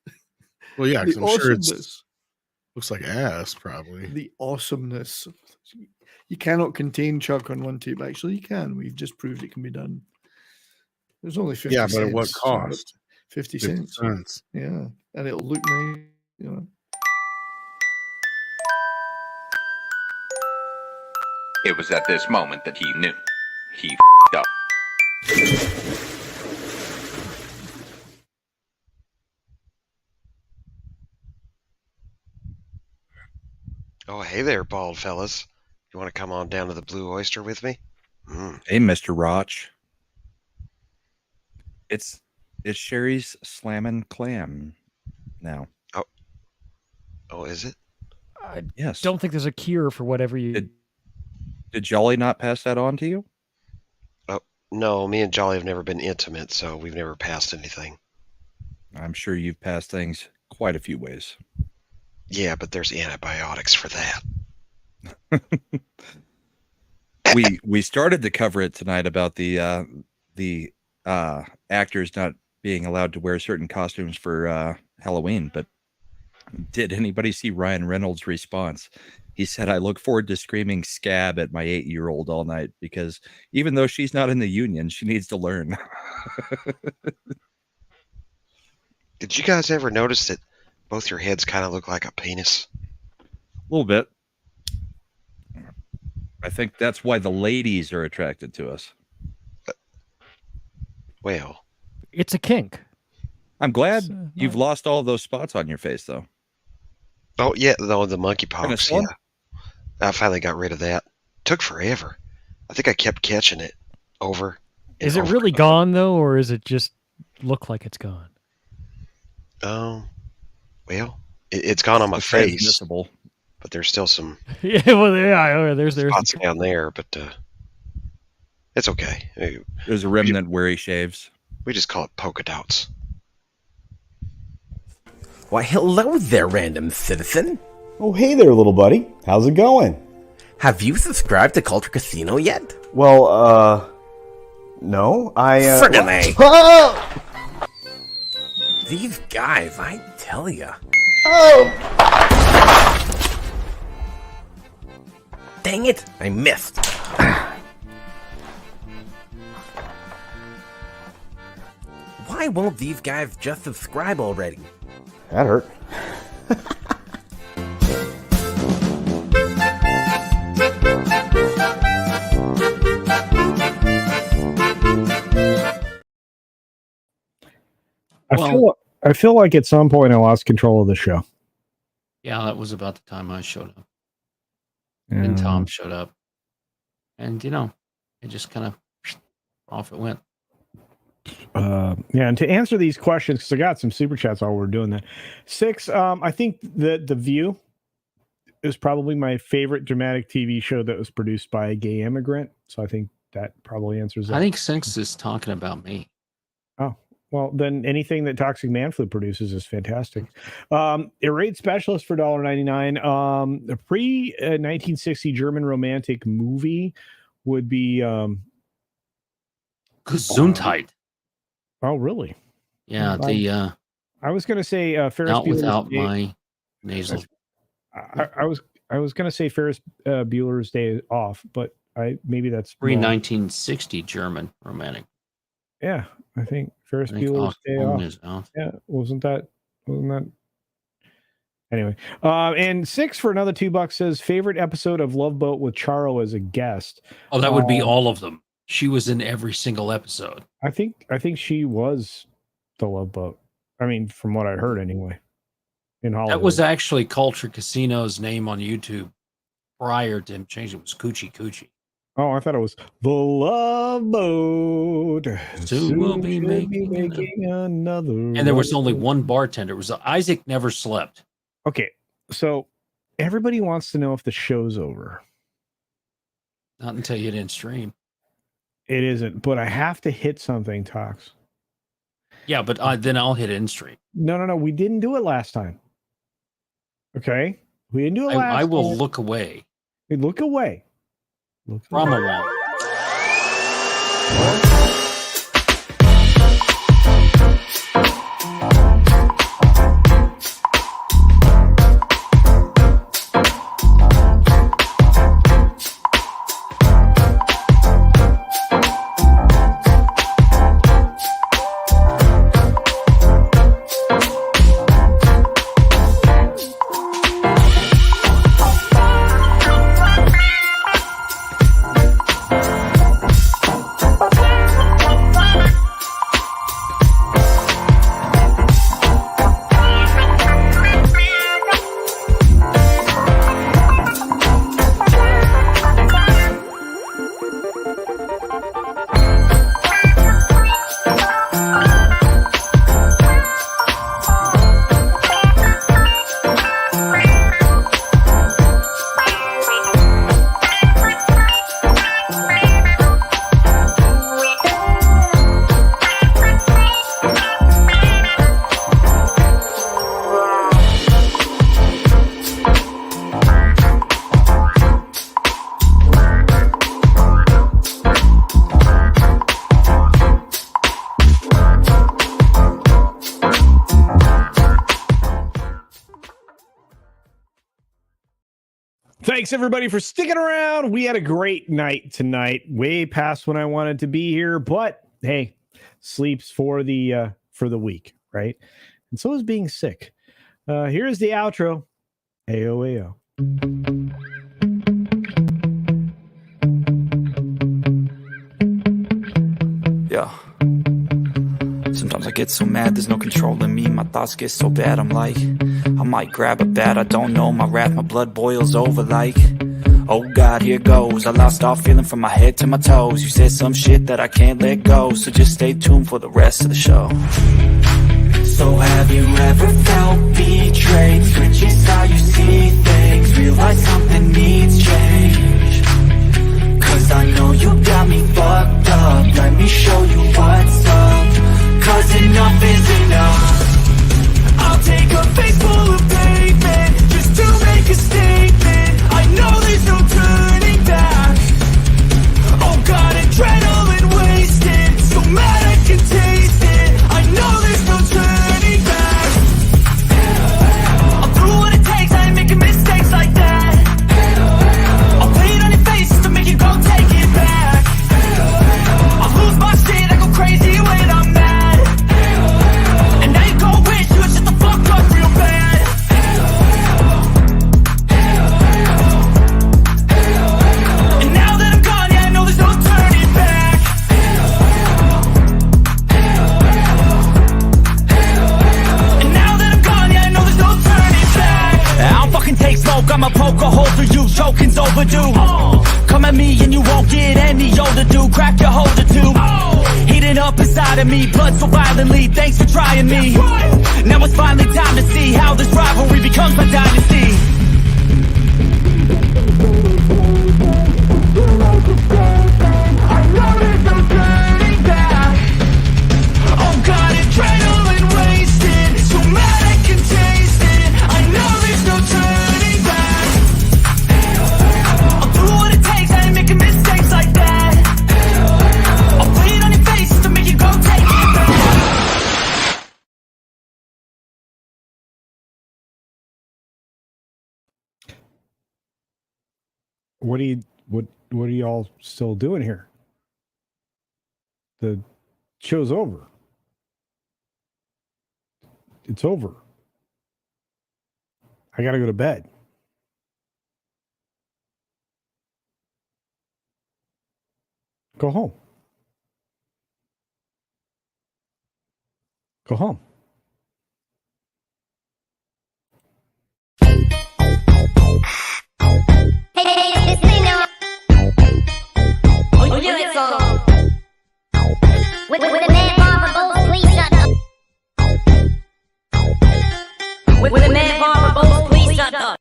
Well, yeah, The because I'm sure awesomeness. looks like ass, probably. The awesomeness. You cannot contain Chuck on 1 tape. Actually, you can. We've just proved it can be done. There's only 50 cents. Yeah, but at what cost? 50 cents. Yeah. And it'll look nice, you know. It was at this moment that he knew. He f***ed up. Oh, hey there, bald fellas. You want to come on down to the Blue Oyster with me? Hey, Mr. Roch. It's Sherry's Slammin' Clam now. Oh, is it? I Yes. don't think there's a cure for whatever you... Did Jolly not pass that on to you? Oh, no, me and Jolly have never been intimate, so we've never passed anything. I'm sure you've passed things quite a few ways. Yeah, but there's antibiotics for that. We started to cover it tonight about the actors not being allowed to wear certain costumes for Halloween, but did anybody see Ryan Reynolds' response? He said, "I look forward to screaming scab at my 8-year-old all night because even though she's not in the union, she needs to learn." Did you guys ever notice that both your heads kind of look like a penis? A little bit. I think that's why the ladies are attracted to us. Well, it's a kink. I'm glad you've lost all of those spots on your face, though. Oh, yeah, the monkeypox, one? yeah. I finally got rid of that. Took forever. I think I kept catching it over. Is it really gone, though, or is it just look like it's gone? Well, it's gone on my face, but there's still some Yeah, well, yeah, there's spots down there, but it's okay. There's a remnant where he shaves. We just call it polka dots. Why, hello there, random citizen. Oh, hey there, little buddy. How's it going? Have you subscribed to Culture Casino yet? Well, no. Friggin' Oh! These guys, I tell ya. Oh! Dang it, I missed. Why won't these guys just subscribe already? That hurt. I feel like at some point I lost control of the show. Yeah, that was about the time I showed up. And Tom showed up. And, it just kind of off it went. Yeah, and to answer these questions, because I got some super chats while we're doing that. 6, I think The View is probably my favorite dramatic TV show that was produced by a gay immigrant. So I think that probably answers that. I think 6 is talking about me. Oh, well, then anything that Toxic Man Flu produces is fantastic. Irate Specialist for $1.99. A pre-1960 German romantic movie would be... Gesundheit. Oh, really? Yeah, I was going to say Ferris not Bueller's without Day. my nasal. I was going to say Ferris Bueller's Day Off, but maybe that's Pre-1960 German romantic. Yeah, I think Ferris Bueller's Day Off. Is out. Yeah, wasn't that? Anyway, and 6 for another $2 says favorite episode of Love Boat with Charo as a guest. Oh, that would be all of them. She was in every single episode. I think she was the Love Boat. I mean, from what I heard, anyway. In Hollywood, That was actually Culture Casino's name on YouTube prior to him changing. It was Coochie Coochie. Oh, I thought it was the Love Boat. Soon we'll be making another. And there was only one bartender. It was Isaac Never Slept. Okay, so everybody wants to know if the show's over. Not until you didn't stream. It isn't, but I have to hit something, Tox. Yeah, but then I'll hit in stream. No. We didn't do it last time. Okay? We didn't do it last I will time. look away. Look away. From a wall. Thanks everybody for sticking around. We had a great night tonight, way past when I wanted to be here, but hey, sleep's for the week, right? And so is being sick. Here's the outro. Ayo. Yeah. Sometimes I get so mad, there's no controlling me. My thoughts get so bad, I'm like, I might grab a bat, I don't know. My wrath, my blood boils over like, oh God, here goes. I lost all feeling from my head to my toes. You said some shit that I can't let go, so just stay tuned for the rest of the show. So have you ever felt betrayed? Switches how you see things, realize something needs change. Cause I know you got me fucked up, let me show you what's up. Cause enough is enough. I'll take a face full of pavement just to make a statement. I know there's no turning back. Oh God, adrenaline wasted, so mad I can taste it. I know there's no turning back. I'll do what it takes, I ain't making mistakes like that. I'll lay it on your face just to make you go take it back. I'll lose my shit, I go crazy when I'm mad. And now you go wish you would shut the fuck up real bad. And now that I'm gone, yeah, I know there's no turning back. And now that I'm gone, yeah, I know there's no turning back. I don't fucking take smoke, I'ma poke a hole through you, choking's overdue. Come at me and you won't get any older, dude. Crack your holder too. Heating up inside of me, blood so violently. Thanks for trying me. Now it's finally time to see how this rivalry becomes my dynasty. I know there's no turning back. Oh God, adrenaline wasted, so mad I can taste it. I know there's no turning back. I'll do what it takes, I ain't making mistakes like that. I'll lay it on your face just to make you go take it back. What are y'all still doing here? The show's over. It's over. I gotta go to bed. Go home. Go home. With a man barber both, please shut up. With a man barber both, please shut up.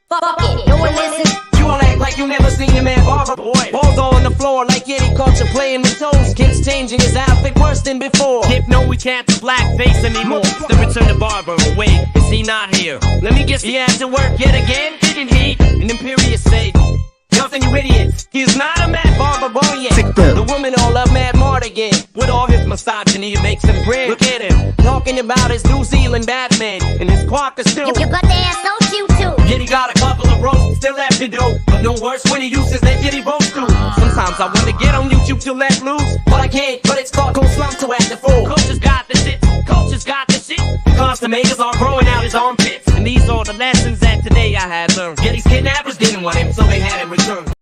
Fuck it, no one listen. You all act like you never seen a man barber. Boy, balls on the floor like Yeti culture playing with toes. Kids changing his outfit worse than before. Hypno, we can't blackface anymore. The return to barber, wait, is he not here? Let me guess, He had to work yet again, didn't he? An imperious state. Nothing, you idiots. He's not a mad barber boy yet. The women all love Mad Mart again. With all his misogyny, it makes him grin. Look at him, talking about his New Zealand Batman and his Quaker still. Your butt ass so cute too. Yet he got a couple of roasts still left to do. But no worse when he uses that Yeti roast too. Sometimes I want to get on YouTube to let loose, but I can't. But it's called cold slump to act the fool. Culture's got the shit, culture's got the shit. Because tomatoes are growing out his armpits. And these are the lessons that today I had learned. Yet these kidnappers didn't want him, so they had him returned.